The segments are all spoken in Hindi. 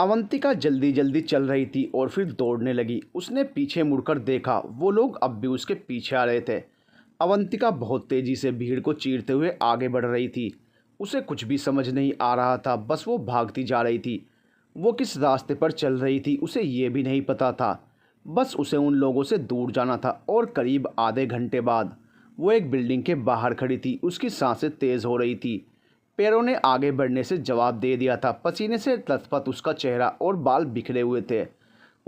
अवंतिका जल्दी जल्दी चल रही थी और फिर दौड़ने लगी। उसने पीछे मुड़कर देखा, वो लोग अब भी उसके पीछे आ रहे थे। अवंतिका बहुत तेजी से भीड़ को चीरते हुए आगे बढ़ रही थी। उसे कुछ भी समझ नहीं आ रहा था, बस वो भागती जा रही थी। वो किस रास्ते पर चल रही थी उसे ये भी नहीं पता था। बस उसे उन लोगों से दूर जाना था। और करीब आधे घंटे बाद वो एक बिल्डिंग के बाहर खड़ी थी। उसकी सांसें तेज़ हो रही थी। पैरों ने आगे बढ़ने से जवाब दे दिया था। पसीने से लथपथ उसका चेहरा और बाल बिखरे हुए थे।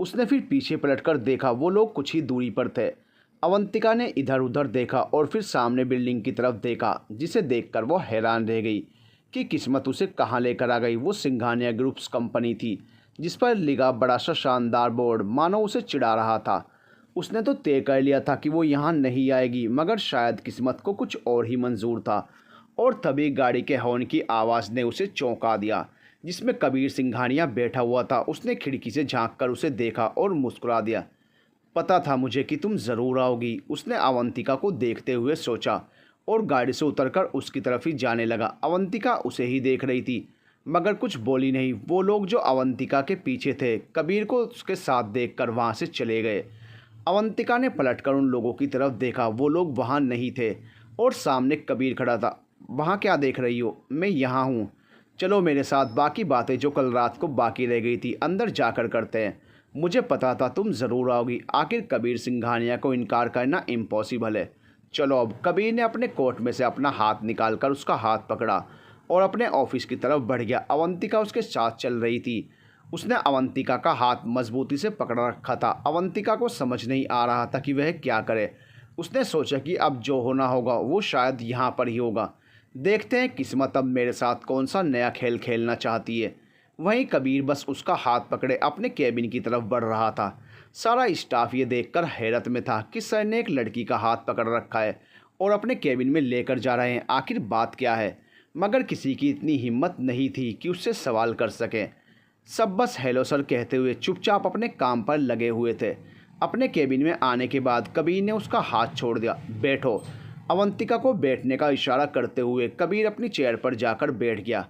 उसने फिर पीछे पलटकर देखा, वो लोग कुछ ही दूरी पर थे। अवंतिका ने इधर उधर देखा और फिर सामने बिल्डिंग की तरफ देखा, जिसे देखकर वो हैरान रह गई कि किस्मत उसे कहाँ लेकर आ गई। वो सिंघानिया ग्रुप्स कंपनी थी, जिस पर लिखा बड़ा सा शानदार बोर्ड मानो उसे चिढ़ा रहा था। उसने तो तय कर लिया था कि वो यहाँ नहीं आएगी, मगर शायद किस्मत को कुछ और ही मंजूर था। और तभी गाड़ी के हॉर्न की आवाज़ ने उसे चौंका दिया, जिसमें कबीर सिंघानिया बैठा हुआ था। उसने खिड़की से झांक कर उसे देखा और मुस्कुरा दिया। पता था मुझे कि तुम ज़रूर आओगी, उसने अवंतिका को देखते हुए सोचा और गाड़ी से उतरकर उसकी तरफ ही जाने लगा। अवंतिका उसे ही देख रही थी, मगर कुछ बोली नहीं। वो लोग जो अवंतिका के पीछे थे, कबीर को उसके साथ देखकर वहाँ से चले गए। अवंतिका ने पलटकर उन लोगों की तरफ देखा। वो लोग वहाँ नहीं थे और सामने कबीर खड़ा था। वहाँ क्या देख रही हो? मैं यहाँ हूँ, चलो मेरे साथ। बाकी बातें जो कल रात को बाकी रह गई थी अंदर जाकर करते हैं। मुझे पता था तुम ज़रूर आओगी। आखिर कबीर सिंघानिया को इनकार करना इम्पॉसिबल है। चलो अब। कबीर ने अपने कोट में से अपना हाथ निकालकर उसका हाथ पकड़ा और अपने ऑफिस की तरफ बढ़ गया। अवंतिका उसके साथ चल रही थी। उसने अवंतिका का हाथ मजबूती से पकड़ रखा था। अवंतिका को समझ नहीं आ रहा था कि वह क्या करे। उसने सोचा कि अब जो होना होगा वो शायद यहाँ पर ही होगा। देखते हैं किस्मत अब मेरे साथ कौन सा नया खेल खेलना चाहती है। वहीं कबीर बस उसका हाथ पकड़े अपने कैबिन की तरफ बढ़ रहा था। सारा स्टाफ ये देखकर हैरत में था कि सर ने एक लड़की का हाथ पकड़ रखा है और अपने कैबिन में लेकर जा रहे हैं। आखिर बात क्या है? मगर किसी की इतनी हिम्मत नहीं थी कि उससे सवाल कर सके। सब बस हेलो सर कहते हुए चुपचाप अपने काम पर लगे हुए थे। अपने कैबिन में आने के बाद कबीर ने उसका हाथ छोड़ दिया। बैठो। अवंतिका को बैठने का इशारा करते हुए कबीर अपनी चेयर पर जाकर बैठ गया।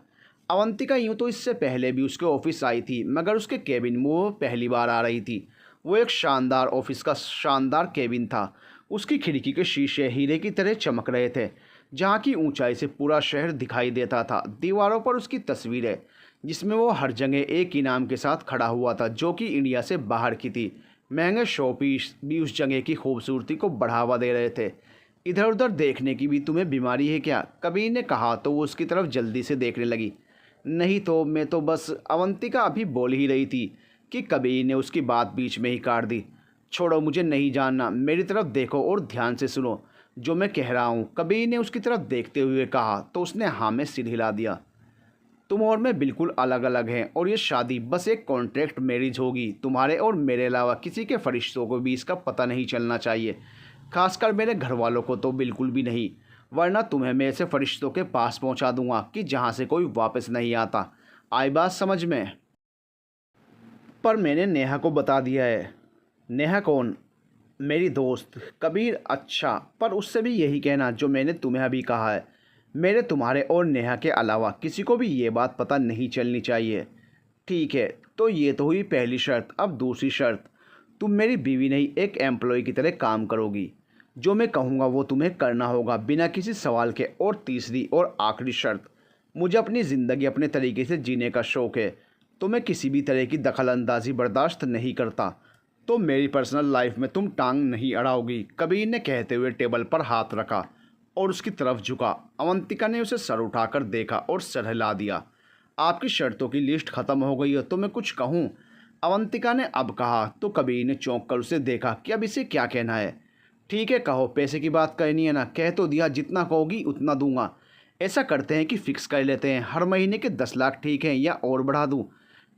अवंतिका यूँ तो इससे पहले भी उसके ऑफिस आई थी, मगर उसके कैबिन में वो पहली बार आ रही थी। वो एक शानदार ऑफिस का शानदार कैबिन था। उसकी खिड़की के शीशे हीरे की तरह चमक रहे थे, जहाँ की ऊंचाई से पूरा शहर दिखाई देता था। दीवारों पर उसकी तस्वीरें, जिसमें वो हर जगह एक ही नाम के साथ खड़ा हुआ था, जो कि इंडिया से बाहर की थी। महंगे शोपीस भी उस जगह की खूबसूरती को बढ़ावा दे रहे थे। इधर उधर देखने की भी तुम्हें बीमारी है क्या? कबीर ने कहा तो वो उसकी तरफ जल्दी से देखने लगी। नहीं तो मैं तो बस। अवंतिका अभी बोल ही रही थी कि कबीर ने उसकी बात बीच में ही काट दी। छोड़ो, मुझे नहीं जानना। मेरी तरफ देखो और ध्यान से सुनो जो मैं कह रहा हूँ, कबीर ने उसकी तरफ देखते हुए कहा तो उसने हाँ में सिर हिला दिया। तुम और मैं बिल्कुल अलग अलग हैं और ये शादी बस एक कॉन्ट्रैक्ट मैरिज होगी। तुम्हारे और मेरे अलावा किसी के फरिश्तों को भी इसका पता नहीं चलना चाहिए, खासकर मेरे घर वालों को तो बिल्कुल भी नहीं, वरना तुम्हें मैं ऐसे फरिश्तों के पास पहुंचा दूंगा कि जहां से कोई वापस नहीं आता। आई बात समझ में? पर मैंने नेहा को बता दिया है। नेहा कौन? मेरी दोस्त। कबीर, अच्छा, पर उससे भी यही कहना जो मैंने तुम्हें अभी कहा है। मेरे, तुम्हारे और नेहा के अलावा किसी को भी ये बात पता नहीं चलनी चाहिए। ठीक है, तो ये तो हुई पहली शर्त। अब दूसरी शर्त, तुम मेरी बीवी नहीं एक एम्प्लॉय की तरह काम करोगी। जो मैं कहूँगा वो तुम्हें करना होगा बिना किसी सवाल के। और तीसरी और आखिरी शर्त, मुझे अपनी ज़िंदगी अपने तरीके से जीने का शौक़ है, तो मैं किसी भी तरह की दखल अंदाजी बर्दाश्त नहीं करता। तो मेरी पर्सनल लाइफ में तुम टांग नहीं अड़ाओगी। कबीर ने कहते हुए टेबल पर हाथ रखा और उसकी तरफ झुका। अवंतिका ने उसे सर उठाकर देखा और सर हिला दिया। आपकी शर्तों की लिस्ट ख़त्म हो गई है तो मैं कुछ कहूँ? अवंतिका ने अब कहा तो कबीर ने चौंक कर उसे देखा कि अब इसे क्या कहना है। ठीक है, कहो। पैसे की बात कहनी है ना? कह तो दिया, जितना कहोगी उतना दूंगा। ऐसा करते हैं कि फ़िक्स कर लेते हैं, हर महीने के 10 लाख ठीक है, या और बढ़ा दूं?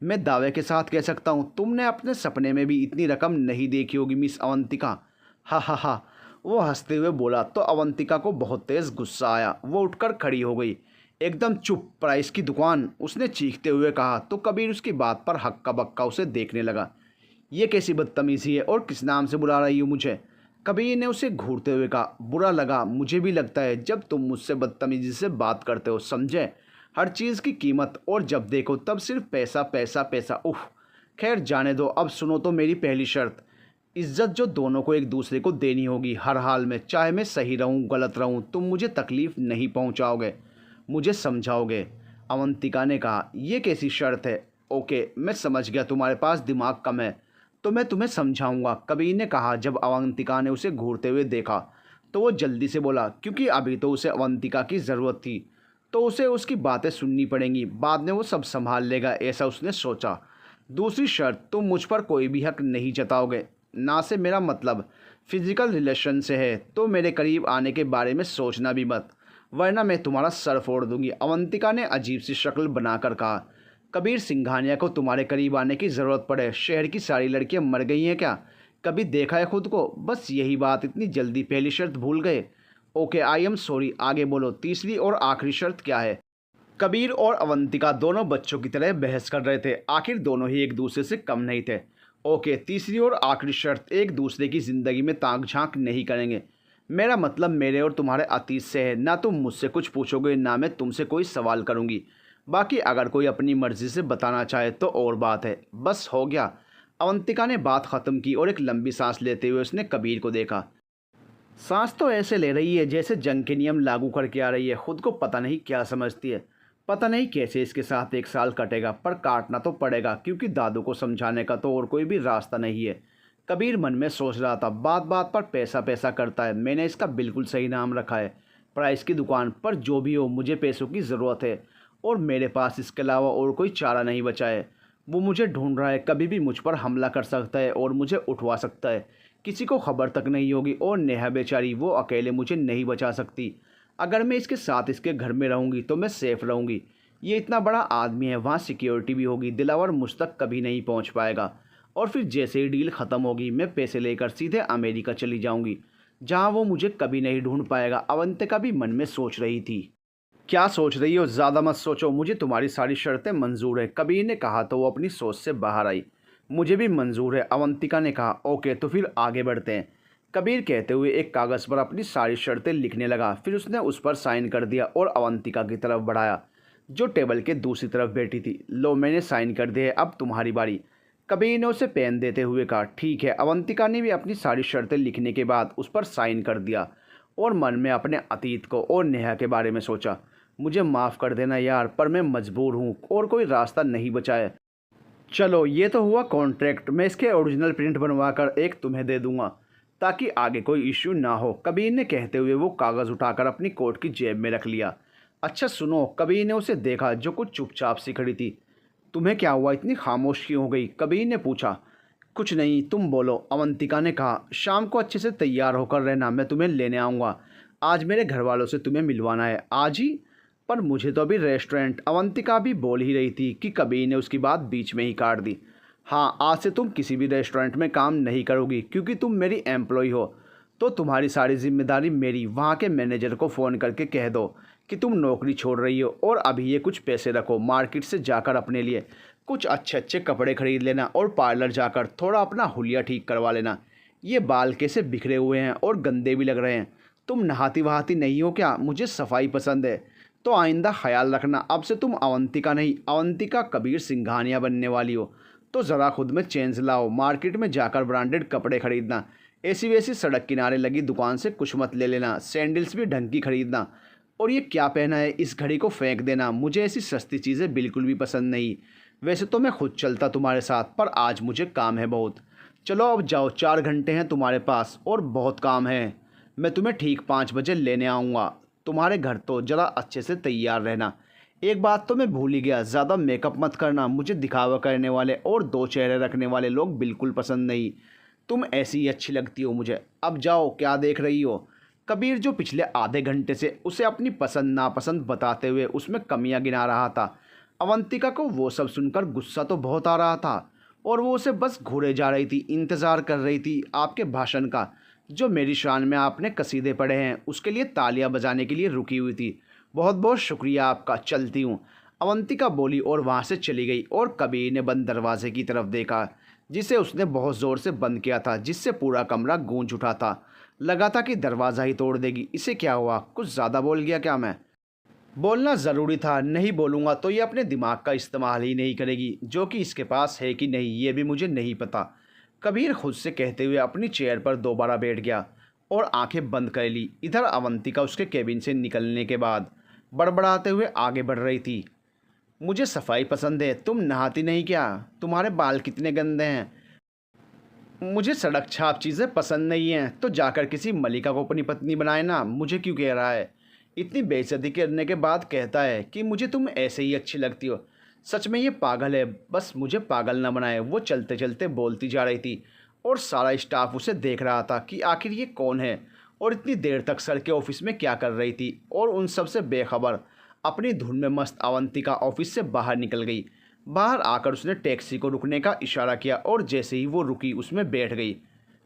मैं दावे के साथ कह सकता हूं तुमने अपने सपने में भी इतनी रकम नहीं देखी होगी मिस अवंतिका। हा हा हा, वो हंसते हुए बोला। तो अवंतिका को बहुत तेज़ गुस्सा आया। वो उठकर खड़ी हो गई। एकदम चुप, प्राइस की दुकान, उसने चीखते हुए कहा। तो कबीर उसकी बात पर हक्का बक्का उसे देखने लगा। ये कैसी बदतमीज़ी है और किस नाम से बुला रही हो मुझे? कबीर ने उसे घूरते हुए कहा। बुरा लगा, मुझे भी लगता है जब तुम मुझसे बदतमीज़ी से बात करते हो, समझे? हर चीज़ की कीमत, और जब देखो तब सिर्फ पैसा पैसा पैसा। उफ, खैर जाने दो। अब सुनो तो मेरी पहली शर्त। इज्जत जो दोनों को एक दूसरे को देनी होगी हर हाल में, चाहे मैं सही रहूं गलत रहूं। तुम मुझे तकलीफ़ नहीं पहुंचाओगे, मुझे समझाओगे। अवंतिका ने कहा, यह कैसी शर्त है? ओके, मैं समझ गया तुम्हारे पास दिमाग कम है, तो मैं तुम्हें समझाऊंगा, कबीर ने कहा। जब अवंतिका ने उसे घूरते हुए देखा तो वो जल्दी से बोला, क्योंकि अभी तो उसे अवंतिका की ज़रूरत थी, तो उसे उसकी बातें सुननी पड़ेंगी, बाद में वो सब संभाल लेगा, ऐसा उसने सोचा। दूसरी शर्त, तुम मुझ पर कोई भी हक नहीं जताओगे। ना से मेरा मतलब फिजिकल रिलेशन से है, तो मेरे करीब आने के बारे में सोचना भी मत, वरना मैं तुम्हारा सर फोड़ दूंगी। अवंतिका ने अजीब सी शक्ल बनाकर कहा, कबीर सिंघानिया को तुम्हारे करीब आने की ज़रूरत पड़े? शहर की सारी लड़कियां मर गई हैं क्या? कभी देखा है खुद को? बस यही बात, इतनी जल्दी पहली शर्त भूल गए? ओके, आई एम सॉरी, आगे बोलो, तीसरी और आखिरी शर्त क्या है? कबीर और अवंतिका दोनों बच्चों की तरह बहस कर रहे थे, आखिर दोनों ही एक दूसरे से कम नहीं थे। ओके, तीसरी और आखिरी शर्त, एक दूसरे की ज़िंदगी में ताक झांक नहीं करेंगे। मेरा मतलब मेरे और तुम्हारे अतीत से है। ना तुम मुझसे कुछ पूछोगे, ना मैं तुमसे कोई सवाल करूँगी। बाकी अगर कोई अपनी मर्ज़ी से बताना चाहे तो और बात है। बस हो गया। अवंतिका ने बात ख़त्म की और एक लंबी सांस लेते हुए उसने कबीर को देखा। सांस तो ऐसे ले रही है जैसे जंग के नियम लागू करके आ रही है, खुद को पता नहीं क्या समझती है। पता नहीं कैसे इसके साथ एक साल कटेगा, पर काटना तो पड़ेगा, क्योंकि दादू को समझाने का तो और कोई भी रास्ता नहीं है। कबीर मन में सोच रहा था, बात बात पर पैसा पैसा करता है। मैंने इसका बिल्कुल सही नाम रखा है, प्राइस की दुकान। पर जो भी हो, मुझे पैसों की ज़रूरत है और मेरे पास इसके अलावा और कोई चारा नहीं बचा है। वो मुझे ढूंढ रहा है, कभी भी मुझ पर हमला कर सकता है और मुझे उठवा सकता है। किसी को खबर तक नहीं होगी, और नेहा बेचारी, वो अकेले मुझे नहीं बचा सकती। अगर मैं इसके साथ इसके घर में रहूँगी तो मैं सेफ़ रहूँगी। ये इतना बड़ा आदमी है, वहाँ सिक्योरिटी भी होगी। दिलावर मुझ तक कभी नहीं पहुँच पाएगा। और फिर जैसे ही डील ख़त्म होगी, मैं पैसे लेकर सीधे अमेरिका चली जाऊँगी, जहाँ वो मुझे कभी नहीं ढूंढ पाएगा। अवंतिका भी मन में सोच रही थी। क्या सोच रही हो? ज़्यादा मत सोचो, मुझे तुम्हारी सारी शर्तें मंजूर है, कबीर ने कहा तो वो अपनी सोच से बाहर आई। मुझे भी मंजूर है, अवंतिका ने कहा। ओके, तो फिर आगे बढ़ते हैं, कबीर कहते हुए एक कागज़ पर अपनी सारी शर्तें लिखने लगा। फिर उसने उस पर साइन कर दिया और अवंतिका की तरफ बढ़ाया, जो टेबल के दूसरी तरफ बैठी थी। लो, मैंने साइन कर दिए, अब तुम्हारी बारी। कबीर ने उसे पेन देते हुए कहा। ठीक है। अवंतिका ने भी अपनी सारी शर्तें लिखने के बाद उस पर साइन कर दिया और मन में अपने अतीत को और नेहा के बारे में सोचा। मुझे माफ़ कर देना यार, पर मैं मजबूर हूँ और कोई रास्ता नहीं बचा है। चलो, ये तो हुआ कॉन्ट्रैक्ट। मैं इसके ओरिजिनल प्रिंट बनवा कर एक तुम्हें दे दूंगा, ताकि आगे कोई इश्यू ना हो, कबीर ने कहते हुए वो कागज़ उठाकर अपनी कोट की जेब में रख लिया। अच्छा सुनो, कबीर ने उसे देखा जो कुछ चुपचाप सी खड़ी थी। तुम्हें क्या हुआ, इतनी खामोश क्यों हो गई? कबीर ने पूछा। कुछ नहीं, तुम बोलो, अवंतिका ने कहा। शाम को अच्छे से तैयार होकर रहना, मैं तुम्हें लेने आऊँगा। आज मेरे घर वालों से तुम्हें मिलवाना है। आज ही? पर मुझे तो अभी रेस्टोरेंट। अवंतिका भी बोल ही रही थी कि कबीर ने उसकी बात बीच में ही काट दी। हाँ, आज से तुम किसी भी रेस्टोरेंट में काम नहीं करोगी, क्योंकि तुम मेरी एम्प्लॉय हो, तो तुम्हारी सारी जिम्मेदारी मेरी। वहाँ के मैनेजर को फ़ोन करके कह दो कि तुम नौकरी छोड़ रही हो, और अभी ये कुछ पैसे रखो। मार्केट से जाकर अपने लिए कुछ अच्छे अच्छे कपड़े खरीद लेना, और पार्लर जाकर थोड़ा अपना हुलिया ठीक करवा लेना। ये बाल कैसे बिखरे हुए हैं और गंदे भी लग रहे हैं। तुम नहाती वहाती नहीं हो क्या? मुझे सफाई पसंद है, तो आइंदा ख्याल रखना। अब से तुम अवंतिका नहीं, अवंतिका कबीर सिंघानिया बनने वाली हो, तो ज़रा खुद में चेंज लाओ। मार्केट में जाकर ब्रांडेड कपड़े खरीदना, ऐसी वैसी सड़क किनारे लगी दुकान से कुछ मत ले लेना। सैंडल्स भी ढंग की खरीदना। और ये क्या पहना है, इस घड़ी को फेंक देना। मुझे ऐसी सस्ती चीज़ें बिल्कुल भी पसंद नहीं। वैसे तो मैं खुद चलता तुम्हारे साथ, पर आज मुझे काम है बहुत। चलो अब जाओ, 4 घंटे हैं तुम्हारे पास और बहुत काम है। मैं तुम्हें ठीक 5 बजे लेने आऊँगा तुम्हारे घर, तो ज़रा अच्छे से तैयार रहना। एक बात तो मैं भूल ही गया, ज़्यादा मेकअप मत करना। मुझे दिखावा करने वाले और 2 चेहरे रखने वाले लोग बिल्कुल पसंद नहीं। तुम ऐसी ही अच्छी लगती हो मुझे। अब जाओ, क्या देख रही हो? कबीर, जो पिछले आधे घंटे से उसे अपनी पसंद नापसंद बताते हुए उसमें कमियां गिना रहा था, अवंतिका को वो सब सुनकर गुस्सा तो बहुत आ रहा था, और वो उसे बस घूरे जा रही थी, इंतज़ार कर रही थी आपके भाषण का। जो मेरी शान में आपने कसीदे पढ़े हैं, उसके लिए तालियां बजाने के लिए रुकी हुई थी। बहुत बहुत शुक्रिया आपका, चलती हूँ, अवंतिका बोली और वहाँ से चली गई। और कबीर ने बंद दरवाजे की तरफ देखा, जिसे उसने बहुत ज़ोर से बंद किया था, जिससे पूरा कमरा गूंज उठा था। लगा था कि दरवाज़ा ही तोड़ देगी। इसे क्या हुआ, कुछ ज़्यादा बोल गया क्या मैं? बोलना ज़रूरी था, नहीं बोलूँगा तो ये अपने दिमाग का इस्तेमाल ही नहीं करेगी, जो कि इसके पास है कि नहीं ये भी मुझे नहीं पता। कबीर खुद से कहते हुए अपनी चेयर पर दोबारा बैठ गया और आंखें बंद कर ली। इधर अवंतिका उसके केबिन से निकलने के बाद बड़बड़ाते हुए आगे बढ़ रही थी। मुझे सफाई पसंद है, तुम नहाती नहीं क्या? तुम्हारे बाल कितने गंदे हैं। मुझे सड़क छाप चीज़ें पसंद नहीं हैं, तो जाकर किसी मलिका को अपनी पत्नी बनाए ना। मुझे क्यों कह रहा है? इतनी बेइज्जती करने के बाद कहता है कि मुझे तुम ऐसे ही अच्छी लगती हो। सच में ये पागल है, बस मुझे पागल ना बनाए। वो चलते चलते बोलती जा रही थी और सारा स्टाफ उसे देख रहा था कि आखिर ये कौन है और इतनी देर तक सर के ऑफिस में क्या कर रही थी। और उन सब से बेखबर अपनी धुन में मस्त अवंतिका ऑफिस से बाहर निकल गई। बाहर आकर उसने टैक्सी को रुकने का इशारा किया और जैसे ही वो रुकी उसमें बैठ गई।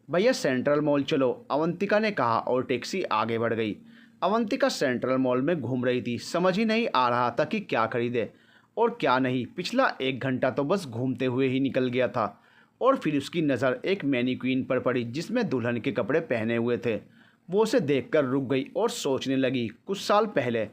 भैया सेंट्रल मॉल चलो, अवंतिका ने कहा और टैक्सी आगे बढ़ गई। अवंतिका सेंट्रल मॉल में घूम रही थी, समझ ही नहीं आ रहा था कि क्या खरीदे और क्या नहीं। पिछला 1 घंटा तो बस घूमते हुए ही निकल गया था और फिर उसकी नज़र एक मैनीक्वीन पर पड़ी जिसमें दुल्हन के कपड़े पहने हुए थे। वो उसे देखकर रुक गई और सोचने लगी, कुछ साल पहले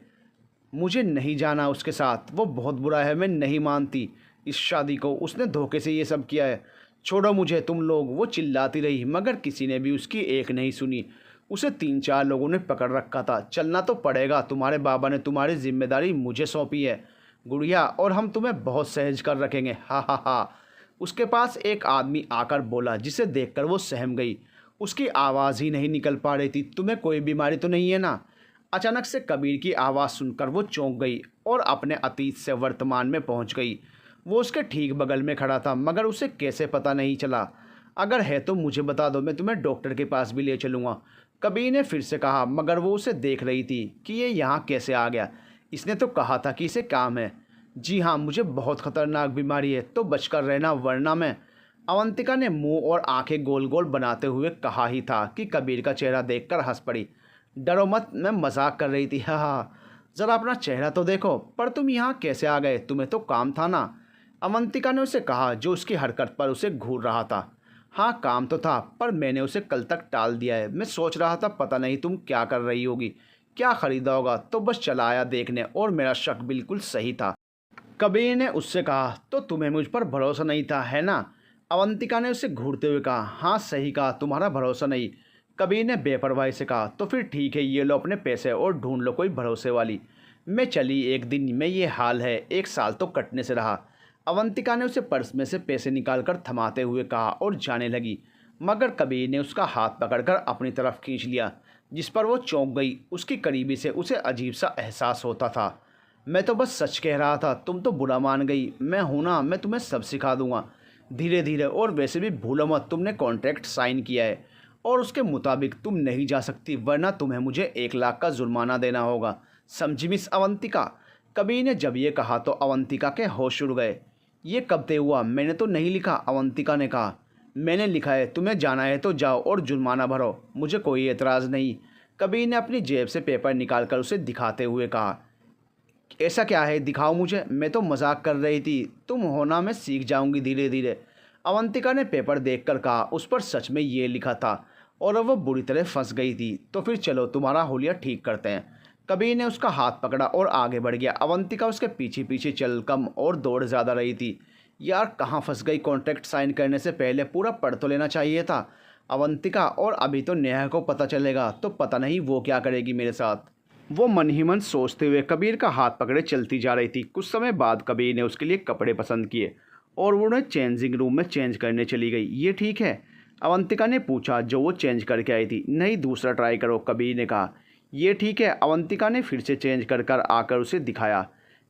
मुझे नहीं जाना उसके साथ, वो बहुत बुरा है, मैं नहीं मानती इस शादी को, उसने धोखे से ये सब किया है, छोड़ो मुझे तुम लोग। वो चिल्लाती रही मगर किसी ने भी उसकी एक नहीं सुनी। उसे 3-4 लोगों ने पकड़ रखा था। चलना तो पड़ेगा, तुम्हारे बाबा ने तुम्हारी जिम्मेदारी मुझे सौंपी है गुड़िया, और हम तुम्हें बहुत सहज कर रखेंगे। हा हा हा। उसके पास एक आदमी आकर बोला जिसे देखकर वो सहम गई। उसकी आवाज़ ही नहीं निकल पा रही थी। तुम्हें कोई बीमारी तो नहीं है ना? अचानक से कबीर की आवाज़ सुनकर वो चौंक गई और अपने अतीत से वर्तमान में पहुंच गई। वो उसके ठीक बगल में खड़ा था मगर उसे कैसे पता नहीं चला। अगर है तो मुझे बता दो, मैं तुम्हें डॉक्टर के पास भी ले चलूँगा, कबीर ने फिर से कहा। मगर वो उसे देख रही थी कि ये यहाँ कैसे आ गया। इसने तो कहा था कि इसे काम है। जी हाँ, मुझे बहुत ख़तरनाक बीमारी है, तो बचकर रहना वरना मैं। अवंतिका ने मुंह और आंखें गोल गोल बनाते हुए कहा ही था कि कबीर का चेहरा देखकर हंस पड़ी। डरो मत, मैं मजाक कर रही थी। हाँ हाँ, ज़रा अपना चेहरा तो देखो। पर तुम यहाँ कैसे आ गए? तुम्हें तो काम था ना? अवंतिका ने उसे कहा जो उसकी हरकत पर उसे घूर रहा था। हाँ काम तो था, पर मैंने उसे कल तक टाल दिया है। मैं सोच रहा था पता नहीं तुम क्या कर रही होगी, क्या ख़रीदा होगा, तो बस चला आया देखने और मेरा शक बिल्कुल सही था। कबीर ने उससे कहा, तो तुम्हें मुझ पर भरोसा नहीं था है ना? अवंतिका ने उसे घूरते हुए कहा। हाँ सही कहा, तुम्हारा भरोसा नहीं। कबीर ने बेपरवाही से कहा। तो फिर ठीक है, ये लो अपने पैसे और ढूंढ लो कोई भरोसे वाली। मैं चली, एक दिन में ये हाल है, 1 साल तो कटने से रहा। अवंतिका ने उसे पर्स में से पैसे निकालकर थमाते हुए कहा और जाने लगी। मगर कबीर ने उसका हाथ पकड़कर अपनी तरफ खींच लिया, जिस पर वो चौंक गई। उसकी करीबी से उसे अजीब सा एहसास होता था। मैं तो बस सच कह रहा था, तुम तो बुरा मान गई। मैं हूं ना, मैं तुम्हें सब सिखा दूंगा धीरे धीरे। और वैसे भी भूलो मत, तुमने कॉन्ट्रैक्ट साइन किया है और उसके मुताबिक तुम नहीं जा सकती, वरना तुम्हें मुझे 1 लाख का जुर्माना देना होगा। समझी मिस अवंतिका? कबीर ने जब ये कहा तो अवंतिका के होश उड़ गए। ये कब तय हुआ? मैंने तो नहीं लिखा, अवंतिका ने कहा। मैंने लिखा है, तुम्हें जाना है तो जाओ और जुर्माना भरो, मुझे कोई एतराज़ नहीं। कबीर ने अपनी जेब से पेपर निकालकर उसे दिखाते हुए कहा। ऐसा क्या है, दिखाओ मुझे। मैं तो मजाक कर रही थी, तुम होना मैं सीख जाऊंगी धीरे धीरे। अवंतिका ने पेपर देखकर कहा। उस पर सच में ये लिखा था और अब वह बुरी तरह फंस गई थी। तो फिर चलो तुम्हारा होलिया ठीक करते हैं। कबीर ने उसका हाथ पकड़ा और आगे बढ़ गया। अवंतिका उसके पीछे पीछे चल कम और दौड़ ज़्यादा रही थी। यार कहाँ फंस गई? कॉन्ट्रैक्ट साइन करने से पहले पूरा पढ़ तो लेना चाहिए था अवंतिका। और अभी तो नेहा को पता चलेगा तो पता नहीं वो क्या करेगी मेरे साथ। वो मन ही मन सोचते हुए कबीर का हाथ पकड़े चलती जा रही थी। कुछ समय बाद कबीर ने उसके लिए कपड़े पसंद किए और वो उन्हें चेंजिंग रूम में चेंज करने चली गई। ये ठीक है? अवंतिका ने पूछा जो वो चेंज करके आई थी। नहीं, दूसरा ट्राई करो, कबीर ने कहा। ये ठीक है? अवंतिका ने फिर से चेंज कर कर आकर उसे दिखाया।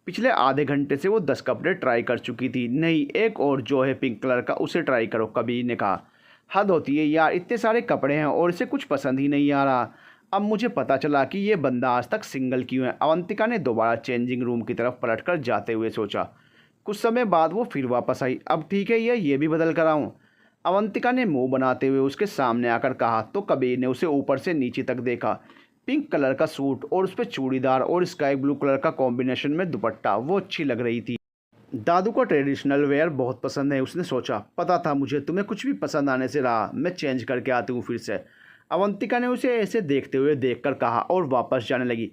पिछले आधे घंटे से वो 10 कपड़े ट्राई कर चुकी थी। नहीं, एक और जो है पिंक कलर का, उसे ट्राई करो, कबीर ने कहा। हद होती है यार, इतने सारे कपड़े हैं और इसे कुछ पसंद ही नहीं आ रहा। अब मुझे पता चला कि ये बंदा आज तक सिंगल क्यों है। अवंतिका ने दोबारा चेंजिंग रूम की तरफ पलटकर जाते हुए सोचा। कुछ समय बाद वो फिर वापस आई। अब ठीक है, ये भी बदल कर आऊँ? अवंतिका ने मुंह बनाते हुए उसके सामने आकर कहा। तो कबीर ने उसे ऊपर से नीचे तक देखा। पिंक कलर का सूट और उस पर चूड़ीदार और स्काई ब्लू कलर का कॉम्बिनेशन में दुपट्टा, वो अच्छी लग रही थी। दादू को ट्रेडिशनल वेयर बहुत पसंद है, उसने सोचा। पता था मुझे, तुम्हें कुछ भी पसंद आने से रहा। मैं चेंज करके आती हूँ फिर से। अवंतिका ने उसे ऐसे देखते हुए देखकर कहा और वापस जाने लगी।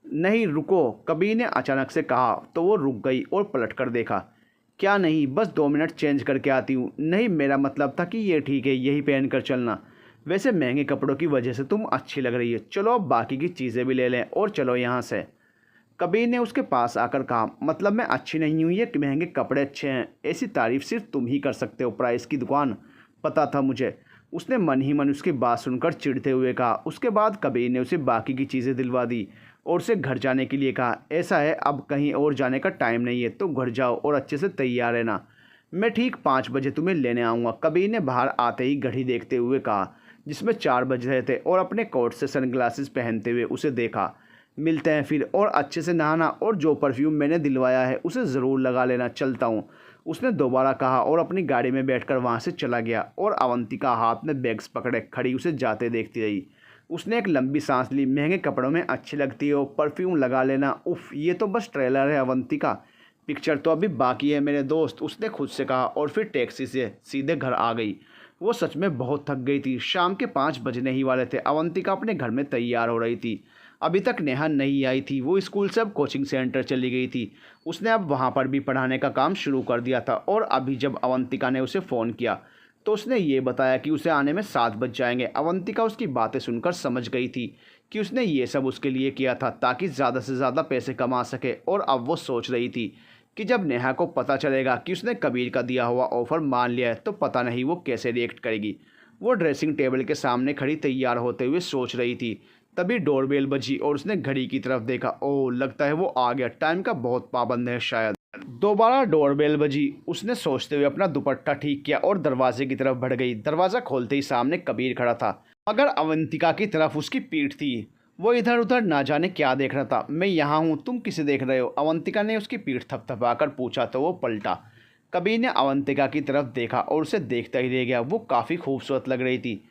नहीं रुको, कबीर ने अचानक से कहा तो वो रुक गई और पलट कर देखा। क्या नहीं, बस 2 मिनट चेंज करके आती हूँ। नहीं, मेरा मतलब था कि ये ठीक है, यही पहन कर चलना। वैसे महंगे कपड़ों की वजह से तुम अच्छी लग रही है। चलो अब बाकी की चीज़ें भी ले लें और चलो यहाँ से। कबीर ने उसके पास आकर कहा, मतलब मैं अच्छी नहीं हूँ, ये महंगे कपड़े अच्छे हैं, ऐसी तारीफ सिर्फ तुम ही कर सकते हो, प्राइस की दुकान। पता था मुझे। उसने मन ही मन उसकी बात सुनकर चिढ़ते हुए कहा। उसके बाद कबीर ने उसे बाकी की चीज़ें दिलवा दी और उसे घर जाने के लिए कहा। ऐसा है, अब कहीं और जाने का टाइम नहीं है, तो घर जाओ और अच्छे से तैयार रहना। मैं ठीक 5 बजे तुम्हें लेने आऊँगा। कबीर ने बाहर आते ही घड़ी देखते हुए कहा, जिसमें 4 बज रहे थे, और अपने कोट से सनग्लासेस पहनते हुए उसे देखा। मिलते हैं फिर, और अच्छे से नहाना, और जो परफ्यूम मैंने दिलवाया है उसे ज़रूर लगा लेना। चलता हूँ, उसने दोबारा कहा और अपनी गाड़ी में बैठकर वहाँ से चला गया। और अवंतिका हाथ में बैग्स पकड़े खड़ी उसे जाते देखती रही। उसने एक लंबी सांस ली। महंगे कपड़ों में अच्छी लगती हो, परफ्यूम लगा लेना, उफ़, ये तो बस ट्रेलर है अवंतिका, पिक्चर तो अभी बाकी है मेरे दोस्त, उसने खुद से कहा, और फिर टैक्सी से सीधे घर आ गई। वो सच में बहुत थक गई थी। शाम के 5 बजने ही वाले थे। अवंतिका अपने घर में तैयार हो रही थी। अभी तक नेहा नहीं आई थी। वो स्कूल से अब कोचिंग सेंटर चली गई थी। उसने अब वहाँ पर भी पढ़ाने का काम शुरू कर दिया था। और अभी जब अवंतिका ने उसे फ़ोन किया तो उसने ये बताया कि उसे आने में 7 बज जाएंगे। अवंतिका उसकी बातें सुनकर समझ गई थी कि उसने ये सब उसके लिए किया था ताकि ज़्यादा से ज़्यादा पैसे कमा सके। और अब वो सोच रही थी कि जब नेहा को पता चलेगा कि उसने कबीर का दिया हुआ ऑफ़र मान लिया है तो पता नहीं वो कैसे रिएक्ट करेगी। वो ड्रेसिंग टेबल के सामने खड़ी तैयार होते हुए सोच रही थी। तभी डोरबेल बजी और उसने घड़ी की तरफ देखा। ओह, लगता है वो आ गया। टाइम का बहुत पाबंद है शायद। दोबारा डोरबेल बजी। उसने सोचते हुए अपना दुपट्टा ठीक किया और दरवाजे की तरफ बढ़ गई। दरवाज़ा खोलते ही सामने कबीर खड़ा था, मगर अवंतिका की तरफ उसकी पीठ थी। वो इधर उधर ना जाने क्या देख रहा था। मैं यहाँ हूँ, तुम किसे देख रहे हो? अवंतिका ने उसकी पीठ थपथपाकर पूछा तो वो पलटा। कबीर ने अवंतिका की तरफ देखा और उसे देखता ही रह गया। वो काफ़ी खूबसूरत लग रही थी।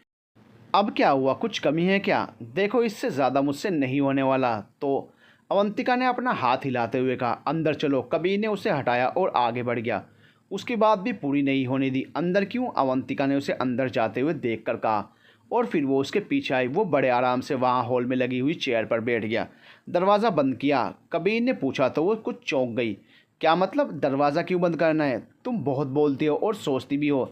अब क्या हुआ, कुछ कमी है क्या? देखो, इससे ज़्यादा मुझसे नहीं होने वाला। तो अवंतिका ने अपना हाथ हिलाते हुए कहा, अंदर चलो। कबीर ने उसे हटाया और आगे बढ़ गया। उसकी बात भी पूरी नहीं होने दी। अंदर क्यों? अवंतिका ने उसे अंदर जाते हुए देख कर कहा। और फिर वो उसके पीछे आई। वो बड़े आराम से वहाँ हॉल में लगी हुई चेयर पर बैठ गया। दरवाज़ा बंद किया? कबीर ने पूछा तो वो कुछ चौंक गई। क्या मतलब, दरवाज़ा क्यों बंद करना है? तुम बहुत बोलती हो और सोचती भी हो,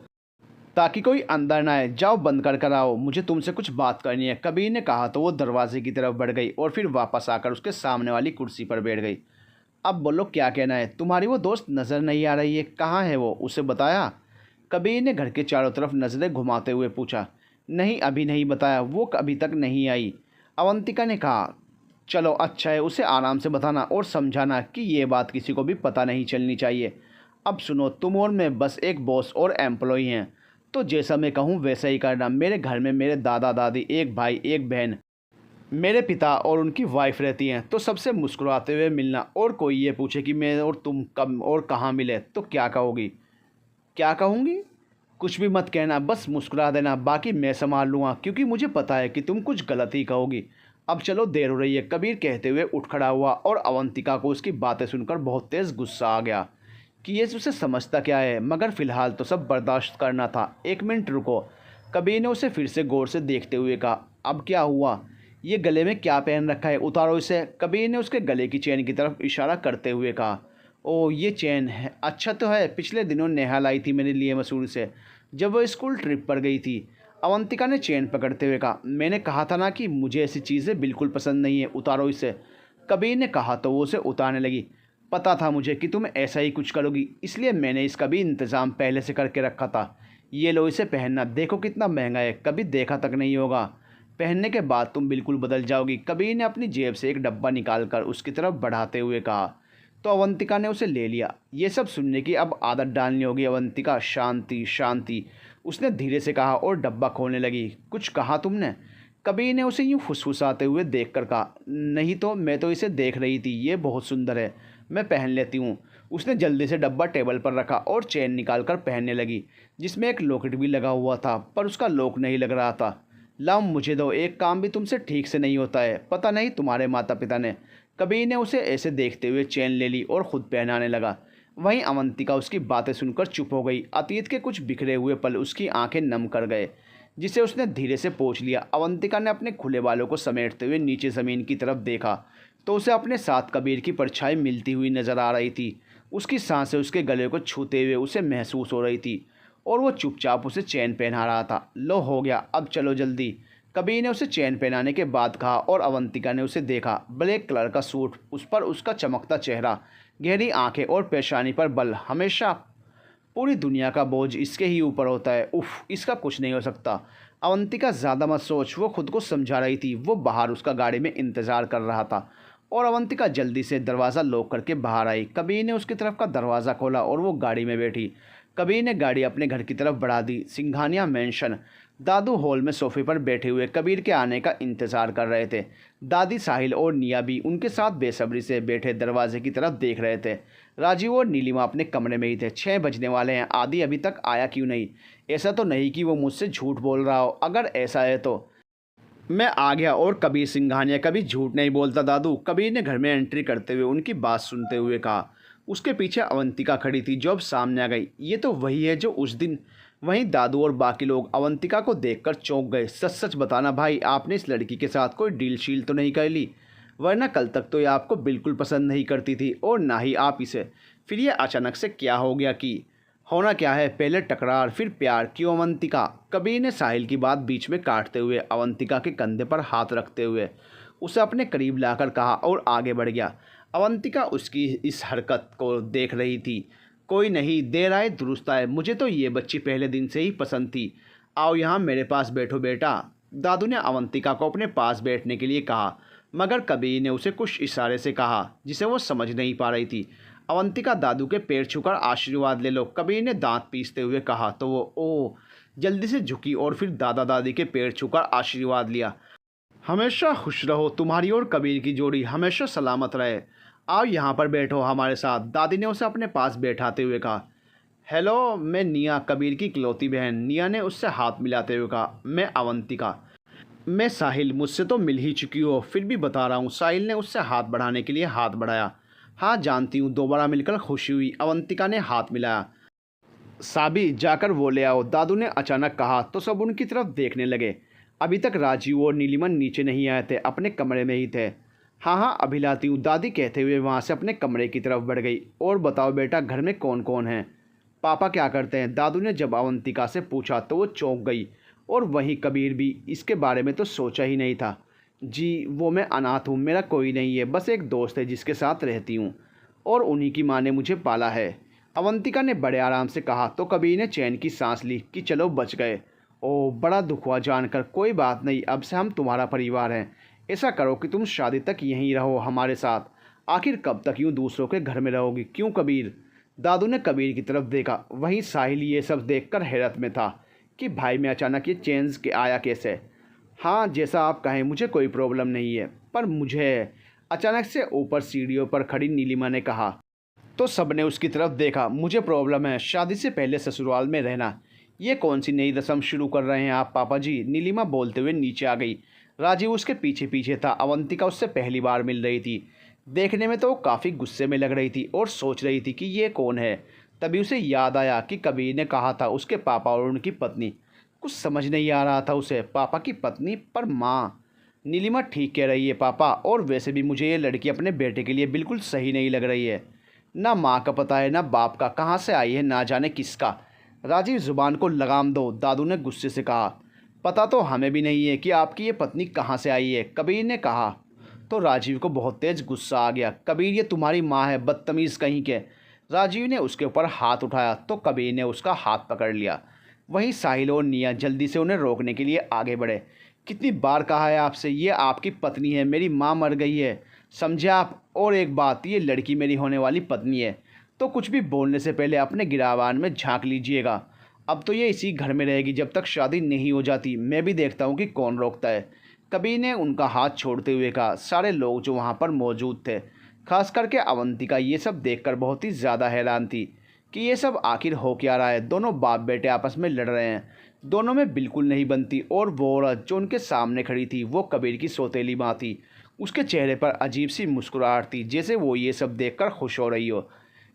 ताकि कोई अंदर ना आए। जाओ बंद कर आओ, मुझे तुमसे कुछ बात करनी है, कबीर ने कहा तो वो दरवाजे की तरफ बढ़ गई और फिर वापस आकर उसके सामने वाली कुर्सी पर बैठ गई। अब बोलो, क्या कहना है? तुम्हारी वो दोस्त नज़र नहीं आ रही है, कहाँ है वो? उसे बताया? कबीर ने घर के चारों तरफ नज़रें घुमाते हुए पूछा। नहीं, अभी नहीं बताया, वो अभी तक नहीं आई। अवंतिका ने कहा। चलो अच्छा है, उसे आराम से बताना और समझाना कि ये बात किसी को भी पता नहीं चलनी चाहिए। अब सुनो, तुम और मैं बस एक बॉस और एम्प्लॉई हैं, तो जैसा मैं कहूँ वैसा ही करना। मेरे घर में मेरे दादा दादी, एक भाई एक बहन, मेरे पिता और उनकी वाइफ रहती हैं। तो सबसे मुस्कुराते हुए मिलना। और कोई ये पूछे कि मैं और तुम कब और कहाँ मिले तो क्या कहोगी? क्या कहूँगी? कुछ भी मत कहना, बस मुस्कुरा देना, बाकी मैं संभाल लूँगा, क्योंकि मुझे पता है कि तुम कुछ गलत ही कहोगी। अब चलो, देर हो रही है। कबीर कहते हुए उठ खड़ा हुआ और अवंतिका को उसकी बातें सुनकर बहुत तेज़ गुस्सा आ गया कि ये उसे समझता क्या है, मगर फ़िलहाल तो सब बर्दाश्त करना था। 1 मिनट रुको। कबीर ने उसे फिर से गौर से देखते हुए कहा। अब क्या हुआ? ये गले में क्या पहन रखा है? उतारो इसे। कबीर ने उसके गले की चेन की तरफ इशारा करते हुए कहा। ओह, ये चेन है, अच्छा तो है, पिछले दिनों नेहा लाई थी मेरे लिए मसूरी से, जब वो स्कूल ट्रिप पर गई थी। अवंतिका ने चेन पकड़ते हुए कहा। मैंने कहा था ना कि मुझे ऐसी चीज़ें बिल्कुल पसंद नहीं है, उतारो इसे। कबीर ने कहा तो वो उसे उतारने लगी। पता था मुझे कि तुम ऐसा ही कुछ करोगी, इसलिए मैंने इसका भी इंतज़ाम पहले से करके रखा था। ये लो, इसे पहनना, देखो कितना महंगा है, कभी देखा तक नहीं होगा। पहनने के बाद तुम बिल्कुल बदल जाओगी। कबीर ने अपनी जेब से एक डब्बा निकालकर उसकी तरफ बढ़ाते हुए कहा। तो अवंतिका ने उसे ले लिया। ये सब सुनने की अब आदत डालनी होगी अवंतिका। शांति शांति, उसने धीरे से कहा और डब्बा खोलने लगी। कुछ कहा तुमने? कबीर ने उसे यूँ फुसफुसाते हुए देख कर कहा। नहीं तो, मैं तो इसे देख रही थी, ये बहुत सुंदर है, मैं पहन लेती हूँ। उसने जल्दी से डब्बा टेबल पर रखा और चेन निकाल कर पहनने लगी, जिसमें एक लॉकेट भी लगा हुआ था, पर उसका लॉक नहीं लग रहा था। लाओ, मुझे दो, एक काम भी तुमसे ठीक से नहीं होता है, पता नहीं तुम्हारे माता पिता ने। कबीर ने उसे ऐसे देखते हुए चेन ले ली और ख़ुद पहनाने लगा। वहीं अवंतिका उसकी बातें सुनकर चुप हो गई। अतीत के कुछ बिखरे हुए पल उसकी आंखें नम कर गए, जिसे उसने धीरे से पोंछ लिया। अवंतिका ने अपने खुले बालों को समेटते हुए नीचे ज़मीन की तरफ देखा। तो उसे अपने साथ कबीर की परछाई मिलती हुई नजर आ रही थी। उसकी सांसें उसके गले को छूते हुए उसे महसूस हो रही थी और वो चुपचाप उसे चैन पहना रहा था। लो हो गया, अब चलो जल्दी, कबीर ने उसे चैन पहनाने के बाद कहा। और अवंतिका ने उसे देखा। ब्लैक कलर का सूट, उस पर उसका चमकता चेहरा, गहरी आंखें और पेशानी पर बल। हमेशा पूरी दुनिया का बोझ इसके ही ऊपर होता है। उफ, इसका कुछ नहीं हो सकता। अवंतिका ज़्यादा मत सोच, वो खुद को समझा रही थी। वो बाहर उसका गाड़ी में इंतज़ार कर रहा था और अवंतिका जल्दी से दरवाज़ा लॉक करके बाहर आई। कबीर ने उसकी तरफ का दरवाज़ा खोला और वो गाड़ी में बैठी। कबीर ने गाड़ी अपने घर की तरफ बढ़ा दी। सिंघानिया मैंशन। दादू हॉल में सोफे पर बैठे हुए कबीर के आने का इंतज़ार कर रहे थे। दादी साहिल और निया भी उनके साथ बेसब्री से बैठे दरवाजे की तरफ देख रहे थे। राजीव और नीलिमा अपने कमरे में ही थे। 6 बजने वाले हैं, आदि अभी तक आया क्यों नहीं? ऐसा तो नहीं कि वो मुझसे झूठ बोल रहा हो। अगर ऐसा है तो मैं आ गया। और कबीर सिंघानिया कभी झूठ नहीं बोलता दादू, कबीर ने घर में एंट्री करते हुए उनकी बात सुनते हुए कहा। उसके पीछे अवंतिका खड़ी थी जो अब सामने आ गई। ये तो वही है जो उस दिन। वहीं दादू और बाकी लोग अवंतिका को देखकर चौंक गए। सच सच बताना भाई, आपने इस लड़की के साथ कोई डील शील तो नहीं कर ली? वरना कल तक तो ये आपको बिल्कुल पसंद नहीं करती थी और ना ही आप इसे। फिर ये अचानक से क्या हो गया? कि होना क्या है, पहले टकरार फिर प्यार, क्यों अवंतिका? कबीर ने साहिल की बात बीच में काटते हुए अवंतिका के कंधे पर हाथ रखते हुए उसे अपने करीब लाकर कहा और आगे बढ़ गया। अवंतिका उसकी इस हरकत को देख रही थी। कोई नहीं, देर आए दुरुस्त आए। मुझे तो ये बच्ची पहले दिन से ही पसंद थी। आओ यहाँ मेरे पास बैठो बेटा। दादू ने अवंतिका को अपने पास बैठने के लिए कहा, मगर कबीर ने उसे कुछ इशारे से कहा जिसे वो समझ नहीं पा रही थी। अवंतिका दादू के पैर छूकर आशीर्वाद ले लो, कबीर ने दांत पीसते हुए कहा। तो वो जल्दी से झुकी और फिर दादा दादी के पैर छूकर आशीर्वाद लिया। हमेशा खुश रहो, तुम्हारी और कबीर की जोड़ी हमेशा सलामत रहे। आओ यहाँ पर बैठो हमारे साथ, दादी ने उसे अपने पास बैठाते हुए कहा। हेलो, मैं निया, कबीर की इकलौती बहन। निया ने उससे हाथ मिलाते हुए कहा। मैं अवंतिका। मैं साहिल, मुझसे तो मिल ही चुकी हो, फिर भी बता रहा हूँ। साहिल ने उससे हाथ बढ़ाने के लिए हाथ बढ़ाया। हाँ जानती हूँ, दोबारा मिलकर खुशी हुई। अवंतिका ने हाथ मिलाया। साबी, जाकर वो ले आओ, दादू ने अचानक कहा। तो सब उनकी तरफ देखने लगे। अभी तक राजीव और नीलिमन नीचे नहीं आए थे, अपने कमरे में ही थे। हाँ हाँ अभी लाती हूँ, दादी कहते हुए वहाँ से अपने कमरे की तरफ बढ़ गई। और बताओ बेटा, घर में कौन कौन है? पापा क्या करते हैं? दादू ने जब अवंतिका से पूछा तो वो चौंक गई। और वहीं कबीर भी, इसके बारे में तो सोचा ही नहीं था। जी वो मैं अनाथ हूँ, मेरा कोई नहीं है, बस एक दोस्त है जिसके साथ रहती हूँ और उन्हीं की माँ ने मुझे पाला है, अवंतिका ने बड़े आराम से कहा। तो कबीर ने चैन की सांस ली कि चलो बच गए। ओह बड़ा दुख हुआ जानकर। कोई बात नहीं, अब से हम तुम्हारा परिवार हैं। ऐसा करो कि तुम शादी तक यहीं रहो हमारे साथ। आखिर कब तक यूँ दूसरों के घर में रहोगी? क्यों कबीर? दादू ने कबीर की तरफ देखा। वहीं साहिल ये सब देखकर हैरत में था कि भाई में अचानक ये चेंज के आया कैसे। हाँ जैसा आप कहें, मुझे कोई प्रॉब्लम नहीं है, पर मुझे, अचानक से ऊपर सीढ़ियों पर खड़ी नीलिमा ने कहा। तो सबने उसकी तरफ देखा। मुझे प्रॉब्लम है, शादी से पहले ससुराल में रहना। ये कौन सी नई रस्म शुरू कर रहे हैं आप पापा जी? नीलिमा बोलते हुए नीचे आ गई। राजीव उसके पीछे पीछे था। अवंतिका उससे पहली बार मिल रही थी। देखने में तो वो काफ़ी गुस्से में लग रही थी और सोच रही थी कि ये कौन है। तभी उसे याद आया कि कबीर ने कहा था उसके पापा और उनकी पत्नी। कुछ समझ नहीं आ रहा था उसे। पापा की पत्नी, पर माँ। नीलिमा ठीक कह रही है पापा, और वैसे भी मुझे ये लड़की अपने बेटे के लिए बिल्कुल सही नहीं लग रही है। ना माँ का पता है ना बाप का, कहाँ से आई है ना जाने किसका। राजीव ज़ुबान को लगाम दो, दादू ने गुस्से से कहा। पता तो हमें भी नहीं है कि आपकी ये पत्नी कहाँ से आई है, कबीर ने कहा। तो राजीव को बहुत तेज़ गुस्सा आ गया। कबीर ये तुम्हारी माँ है, बदतमीज़ कहीं के। राजीव ने उसके ऊपर हाथ उठाया तो कबीर ने उसका हाथ पकड़ लिया। वहीं साहिल और निया जल्दी से उन्हें रोकने के लिए आगे बढ़े। कितनी बार कहा है आपसे, ये आपकी पत्नी है, मेरी माँ मर गई है, समझे आप? और एक बात, ये लड़की मेरी होने वाली पत्नी है, तो कुछ भी बोलने से पहले अपने गिरावान में झांक लीजिएगा। अब तो ये इसी घर में रहेगी जब तक शादी नहीं हो जाती। मैं भी देखता हूँ कि कौन रोकता है। कबीर ने उनका हाथ छोड़ते हुए कहा। सारे लोग जो वहाँ पर मौजूद थे, खास करके अवंतिका, ये सब देखकर बहुत ही ज़्यादा हैरान थी कि ये सब आखिर हो क्या रहा है। दोनों बाप बेटे आपस में लड़ रहे हैं, दोनों में बिल्कुल नहीं बनती। और वो औरत जो उनके सामने खड़ी थी वो कबीर की सौतेली माँ थी। उसके चेहरे पर अजीब सी मुस्कुराहट थी, जैसे वो ये सब देखकर खुश हो रही हो।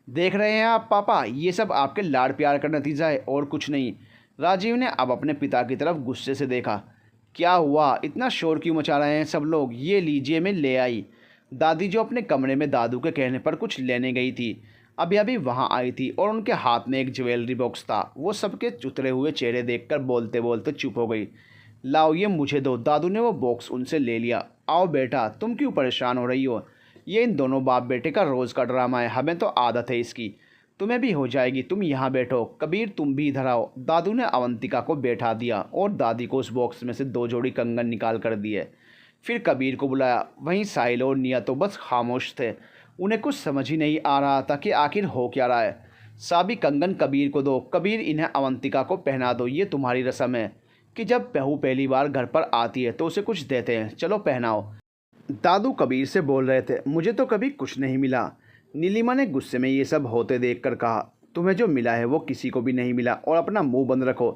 देख रहे हैं आप पापा, ये सब आपके लाड प्यार का नतीजा है और कुछ नहीं। राजीव ने अब अपने पिता की तरफ गुस्से से देखा। क्या हुआ, इतना शोर क्यों मचा रहे हैं सब लोग? ये लीजिए, मैं ले आई। दादी जो अपने कमरे में दादू के कहने पर कुछ लेने गई थी, अभी अभी वहाँ आई थी और उनके हाथ में एक ज्वेलरी बॉक्स था। वो सबके उतरे हुए चेहरे देखकर बोलते बोलते चुप हो गई। लाओ ये मुझे दो। दादू ने वो बॉक्स उनसे ले लिया। आओ बेटा, तुम क्यों परेशान हो रही हो? ये इन दोनों बाप बेटे का रोज़ का ड्रामा है, हमें तो आदत है इसकी। तुम्हें भी हो जाएगी, तुम यहाँ बैठो। कबीर तुम भी इधर आओ। दादू ने अवंतिका को बैठा दिया और दादी को उस बॉक्स में से 2 जोड़ी कंगन निकाल कर दिए। फिर कबीर को बुलाया। वहीं साहिल और निया तो बस खामोश थे। उन्हें कुछ समझ ही नहीं आ रहा था कि आखिर हो क्या रहा है। साबी कंगन कबीर को दो। कबीर इन्हें अवंतिका को पहना दो। ये तुम्हारी रस्म है कि जब बहू पहली बार घर पर आती है तो उसे कुछ देते हैं। चलो पहनाओ। दादू कबीर से बोल रहे थे। मुझे तो कभी कुछ नहीं मिला। नीलिमा ने गुस्से में ये सब होते देखकर कहा, तुम्हें जो मिला है वो किसी को भी नहीं मिला और अपना मुंह बंद रखो।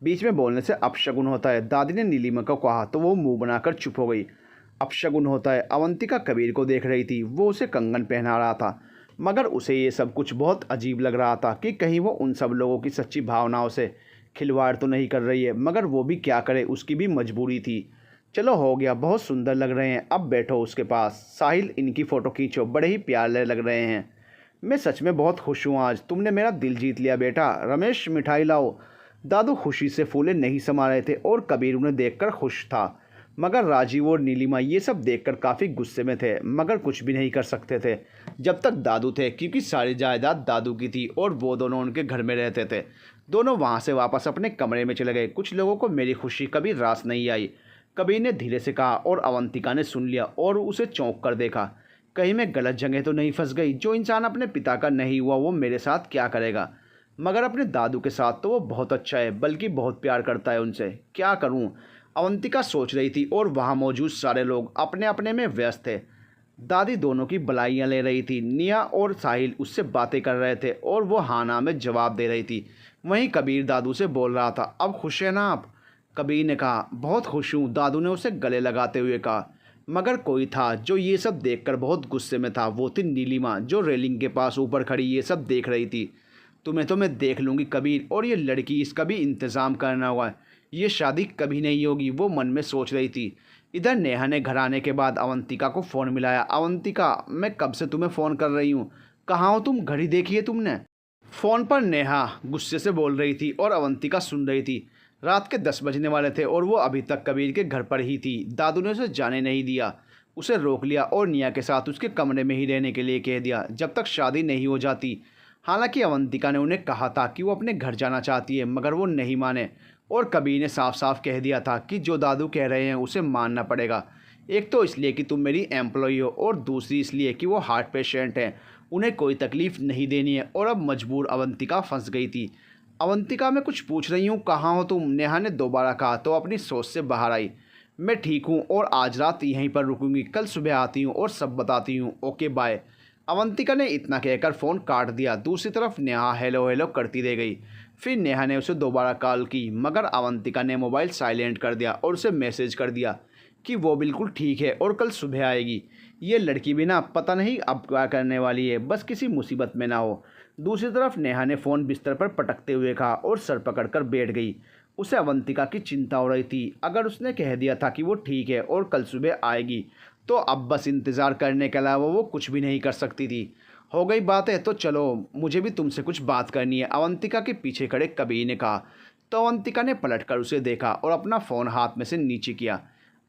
बीच में बोलने से अपशगुन होता है। दादी ने नीलिमा को कहा तो वो मुंह बनाकर चुप हो गई। अपशगुन होता है। अवंतिका कबीर को देख रही थी। वो उसे कंगन पहना रहा था, मगर उसे ये सब कुछ बहुत अजीब लग रहा था कि कहीं वो उन सब लोगों की सच्ची भावनाओं से खिलवाड़ तो नहीं कर रही है। मगर वो भी क्या करे, उसकी भी मजबूरी थी। चलो हो गया, बहुत सुंदर लग रहे हैं, अब बैठो उसके पास। साहिल इनकी फ़ोटो खींचो, बड़े ही प्यारे लग रहे हैं। मैं सच में बहुत खुश हूँ, आज तुमने मेरा दिल जीत लिया बेटा। रमेश मिठाई लाओ। दादू खुशी से फूले नहीं समा रहे थे और कबीर उन्हें देखकर खुश था। मगर राजीव और नीलिमा ये सब देखकर काफ़ी गुस्से में थे, मगर कुछ भी नहीं कर सकते थे जब तक दादू थे, क्योंकि सारी जायदाद दादू की थी और वो दोनों उनके घर में रहते थे। दोनों वहाँ से वापस अपने कमरे में चले गए। कुछ लोगों को मेरी खुशी कभी रास नहीं आई, कबीर ने धीरे से कहा और अवंतिका ने सुन लिया और उसे चौंक कर देखा। कहीं मैं गलत जगह तो नहीं फंस गई? जो इंसान अपने पिता का नहीं हुआ वो मेरे साथ क्या करेगा? मगर अपने दादू के साथ तो वो बहुत अच्छा है, बल्कि बहुत प्यार करता है उनसे। क्या करूं? अवंतिका सोच रही थी और वहाँ मौजूद सारे लोग अपने अपने में व्यस्त थे। दादी दोनों की बलाइयाँ ले रही थी। निया और साहिल उससे बातें कर रहे थे और वो हाँ ना में जवाब दे रही थी। वहीं कबीर दादू से बोल रहा था, अब खुश है ना आप? कबीर ने कहा, बहुत खुश हूँ। दादू ने उसे गले लगाते हुए कहा। मगर कोई था जो ये सब देखकर बहुत गुस्से में था। वो थी नीलिमा, जो रेलिंग के पास ऊपर खड़ी ये सब देख रही थी। तुम्हें तो मैं देख लूँगी कबीर, और ये लड़की, इसका भी इंतज़ाम करना होगा। ये शादी कभी नहीं होगी, वो मन में सोच रही थी। इधर नेहा ने घर आने के बाद अवंतिका को फ़ोन मिलाया। अवंतिका, मैं कब से तुम्हें फ़ोन कर रही हूँ, कहाँ हो तुम? घड़ी देखी है तुमने? फ़ोन पर नेहा गुस्से से बोल रही थी और अवंतिका सुन रही थी। रात के 10 बजने वाले थे और वो अभी तक कबीर के घर पर ही थी। दादू ने उसे जाने नहीं दिया, उसे रोक लिया और निया के साथ उसके कमरे में ही रहने के लिए कह दिया जब तक शादी नहीं हो जाती। हालांकि अवंतिका ने उन्हें कहा था कि वो अपने घर जाना चाहती है, मगर वो नहीं माने और कबीर ने साफ साफ कह दिया था कि जो दादू कह रहे हैं उसे मानना पड़ेगा। एक तो इसलिए कि तुम मेरी एम्प्लॉई हो और दूसरी इसलिए कि वो हार्ट पेशेंट हैं, उन्हें कोई तकलीफ़ नहीं देनी है। और अब मजबूर अवंतिका फंस गई थी। अवंतिका, मैं कुछ पूछ रही हूँ, कहाँ हो तुम? नेहा ने दोबारा कहा तो अपनी सोच से बाहर आई। मैं ठीक हूँ और आज रात यहीं पर रुकूंगी, कल सुबह आती हूँ और सब बताती हूँ। Okay bye. अवंतिका ने इतना कहकर फ़ोन काट दिया। दूसरी तरफ नेहा हेलो हेलो करती रह गई। फिर नेहा ने उसे दोबारा कॉल की, मगर अवंतिका ने मोबाइल साइलेंट कर दिया और उसे मैसेज कर दिया कि वो बिल्कुल ठीक है और कल सुबह आएगी। ये लड़की भी ना पता नहीं अब क्या करने वाली है, बस किसी मुसीबत में ना हो। दूसरी तरफ नेहा ने फ़ोन बिस्तर पर पटकते हुए कहा और सर पकड़कर बैठ गई। उसे अवंतिका की चिंता हो रही थी। अगर उसने कह दिया था कि वो ठीक है और कल सुबह आएगी, तो अब बस इंतज़ार करने के अलावा वो कुछ भी नहीं कर सकती थी। हो गई बात है तो चलो, मुझे भी तुमसे कुछ बात करनी है, अवंतिका के पीछे खड़े कबीर ने कहा। तो अवंतिका ने पलटकर उसे देखा और अपना फ़ोन हाथ में से नीचे किया।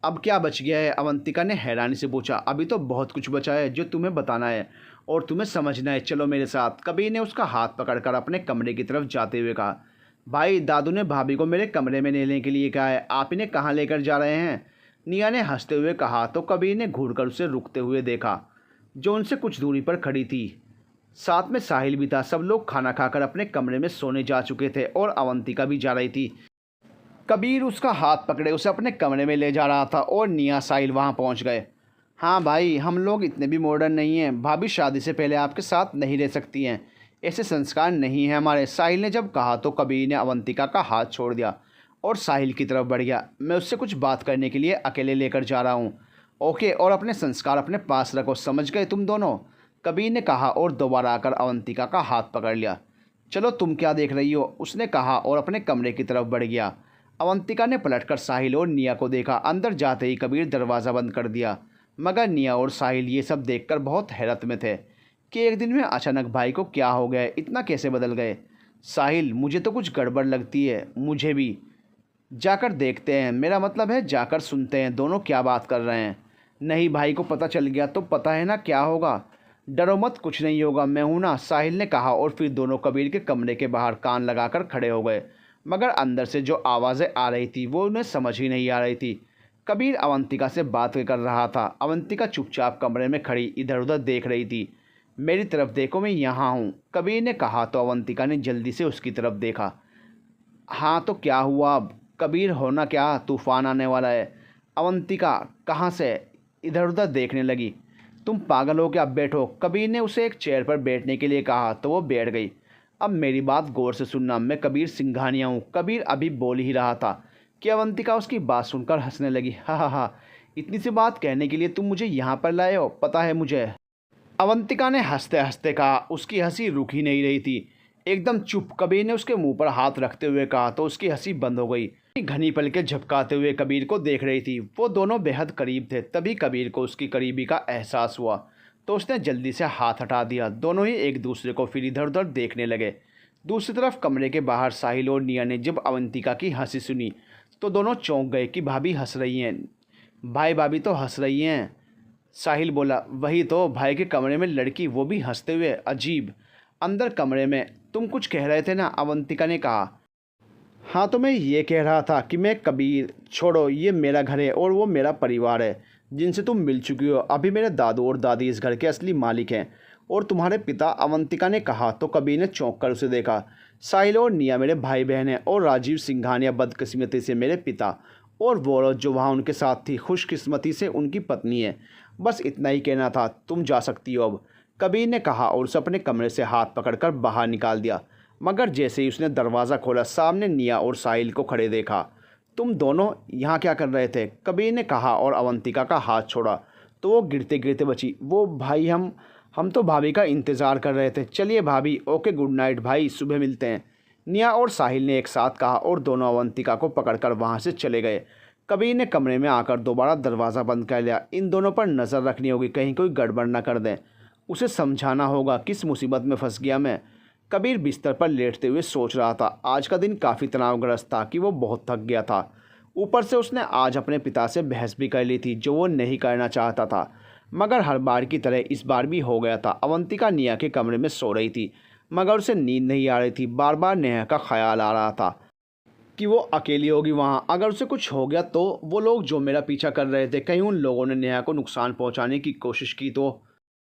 अब क्या बच गया है? अवंतिका ने हैरानी से पूछा। अभी तो बहुत कुछ बचा है जो तुम्हें बताना है और तुम्हें समझना है, चलो मेरे साथ। कबीर ने उसका हाथ पकड़कर अपने कमरे की तरफ जाते हुए कहा। भाई, दादू ने भाभी को मेरे कमरे में लेने के लिए कहा है, आप इन्हें कहाँ लेकर जा रहे हैं? निया ने हंसते हुए कहा तो कबीर ने घूरकर उसे रुकते हुए देखा, जो उनसे कुछ दूरी पर खड़ी थी। साथ में साहिल भी था। सब लोग खाना खाकर अपने कमरे में सोने जा चुके थे और अवंतिका भी जा रही थी। कबीर उसका हाथ पकड़े उसे अपने कमरे में ले जा रहा था और निया साहिल वहां पहुंच गए। हाँ भाई, हम लोग इतने भी मॉडर्न नहीं हैं। भाभी शादी से पहले आपके साथ नहीं रह सकती हैं, ऐसे संस्कार नहीं हैं हमारे। साहिल ने जब कहा तो कबीर ने अवंतिका का हाथ छोड़ दिया और साहिल की तरफ बढ़ गया। मैं उससे कुछ बात करने के लिए अकेले लेकर जा रहा हूँ। ओके, और अपने संस्कार अपने पास रखो, समझ गए तुम दोनों? कबीर ने कहा और दोबारा आकर अवंतिका का हाथ पकड़ लिया। चलो, तुम क्या देख रही हो? उसने कहा और अपने कमरे की तरफ बढ़ गया। अवंतिका ने पलटकर साहिल और निया को देखा। अंदर जाते ही कबीर दरवाज़ा बंद कर दिया। मगर निया और साहिल ये सब देखकर बहुत हैरत में थे कि एक दिन में अचानक भाई को क्या हो गया, इतना कैसे बदल गए। साहिल, मुझे तो कुछ गड़बड़ लगती है। मुझे भी। जाकर देखते हैं, मेरा मतलब है जाकर सुनते हैं दोनों क्या बात कर रहे हैं। नहीं, भाई को पता चल गया तो पता है ना क्या होगा। डरो मत, कुछ नहीं होगा, मैं हूं ना, साहिल ने कहा और फिर दोनों कबीर के कमरे के बाहर कान लगाकर खड़े हो गए। मगर अंदर से जो आवाज़ें आ रही थी वो उन्हें समझ ही नहीं आ रही थी। कबीर अवंतिका से बात कर रहा था। अवंतिका चुपचाप कमरे में खड़ी इधर उधर देख रही थी। मेरी तरफ देखो, मैं यहाँ हूँ, कबीर ने कहा तो अवंतिका ने जल्दी से उसकी तरफ देखा। हाँ तो क्या हुआ अब? कबीर, होना क्या, तूफान आने वाला है। अवंतिका कहाँ से इधर उधर देखने लगी। तुम पागल हो क्या, अब बैठो। कबीर ने उसे एक चेयर पर बैठने के लिए कहा तो वो बैठ गई। अब मेरी बात गौर से सुनना, मैं कबीर सिंघानिया हूँ। कबीर अभी बोल ही रहा था कि अवंतिका उसकी बात सुनकर हंसने लगी। हा हा हा, इतनी सी बात कहने के लिए तुम मुझे यहाँ पर लाए हो, पता है मुझे। अवंतिका ने हंसते हंसते कहा। उसकी हंसी रुक ही नहीं रही थी, एकदम चुप। कबीर ने उसके मुंह पर हाथ रखते हुए कहा तो उसकी हंसी बंद हो गई। घनी पलकें झपकाते हुए कबीर को देख रही थी। वो दोनों बेहद करीब थे। तभी कबीर को उसकी करीबी का एहसास हुआ तो उसने जल्दी से हाथ हटा दिया। दोनों ही एक दूसरे को फिर इधर उधर देखने लगे। दूसरी तरफ कमरे के बाहर साहिल और निया ने जब अवंतिका की हंसी सुनी तो दोनों चौंक गए कि भाभी हंस रही हैं। भाई भाभी तो हंस रही हैं। साहिल बोला, वही तो, भाई के कमरे में लड़की, वो भी हंसते हुए, अजीब। अंदर कमरे में तुम कुछ कह रहे थे ना, अवंतिका ने कहा। हाँ तो मैं ये कह रहा था कि मैं कबीर, छोड़ो, ये मेरा घर है और वो मेरा परिवार है जिनसे तुम मिल चुकी हो। अभी मेरे दादू और दादी इस घर के असली मालिक हैं और तुम्हारे पिता, अवंतिका ने कहा तो कबीर ने चौंक कर उसे देखा। साहिल और निया मेरे भाई बहन हैं और राजीव सिंघानिया बदकिस्मती से मेरे पिता, और वो औरत जो वहाँ उनके साथ थी खुशकिस्मती से उनकी पत्नी है। बस इतना ही कहना था, तुम जा सकती हो अब, कबीर ने कहा और उसे अपने कमरे से हाथ पकड़कर बाहर निकाल दिया। मगर जैसे ही उसने दरवाज़ा खोला, सामने निया और साहिल को खड़े देखा। तुम दोनों यहाँ क्या कर रहे थे, कबीर ने कहा और अवंतिका का हाथ छोड़ा तो वो गिरते गिरते बची। वो भाई, हम तो भाभी का इंतज़ार कर रहे थे। चलिए भाभी, ओके, गुड नाइट भाई, सुबह मिलते हैं, निया और साहिल ने एक साथ कहा और दोनों अवंतिका को पकड़कर वहाँ से चले गए। कबीर ने कमरे में आकर दोबारा दरवाज़ा बंद कर लिया। इन दोनों पर नज़र रखनी होगी, कहीं कोई गड़बड़ न कर दें। उसे समझाना होगा किस मुसीबत में फंस गया मैं। कबीर बिस्तर पर लेटते हुए सोच रहा था। आज का दिन काफ़ी तनावग्रस्त था कि वो बहुत थक गया था। ऊपर से उसने आज अपने पिता से बहस भी कर ली थी जो वो नहीं करना चाहता था। मगर हर बार की तरह इस बार भी हो गया था। अवंतिका निया के कमरे में सो रही थी मगर उसे नींद नहीं आ रही थी। बार बार नेहा का ख्याल आ रहा था कि वो अकेली होगी वहाँ। अगर उसे कुछ हो गया तो वो लोग जो मेरा पीछा कर रहे थे, कहीं उन लोगों ने नेहा को नुकसान पहुँचाने की कोशिश की तो।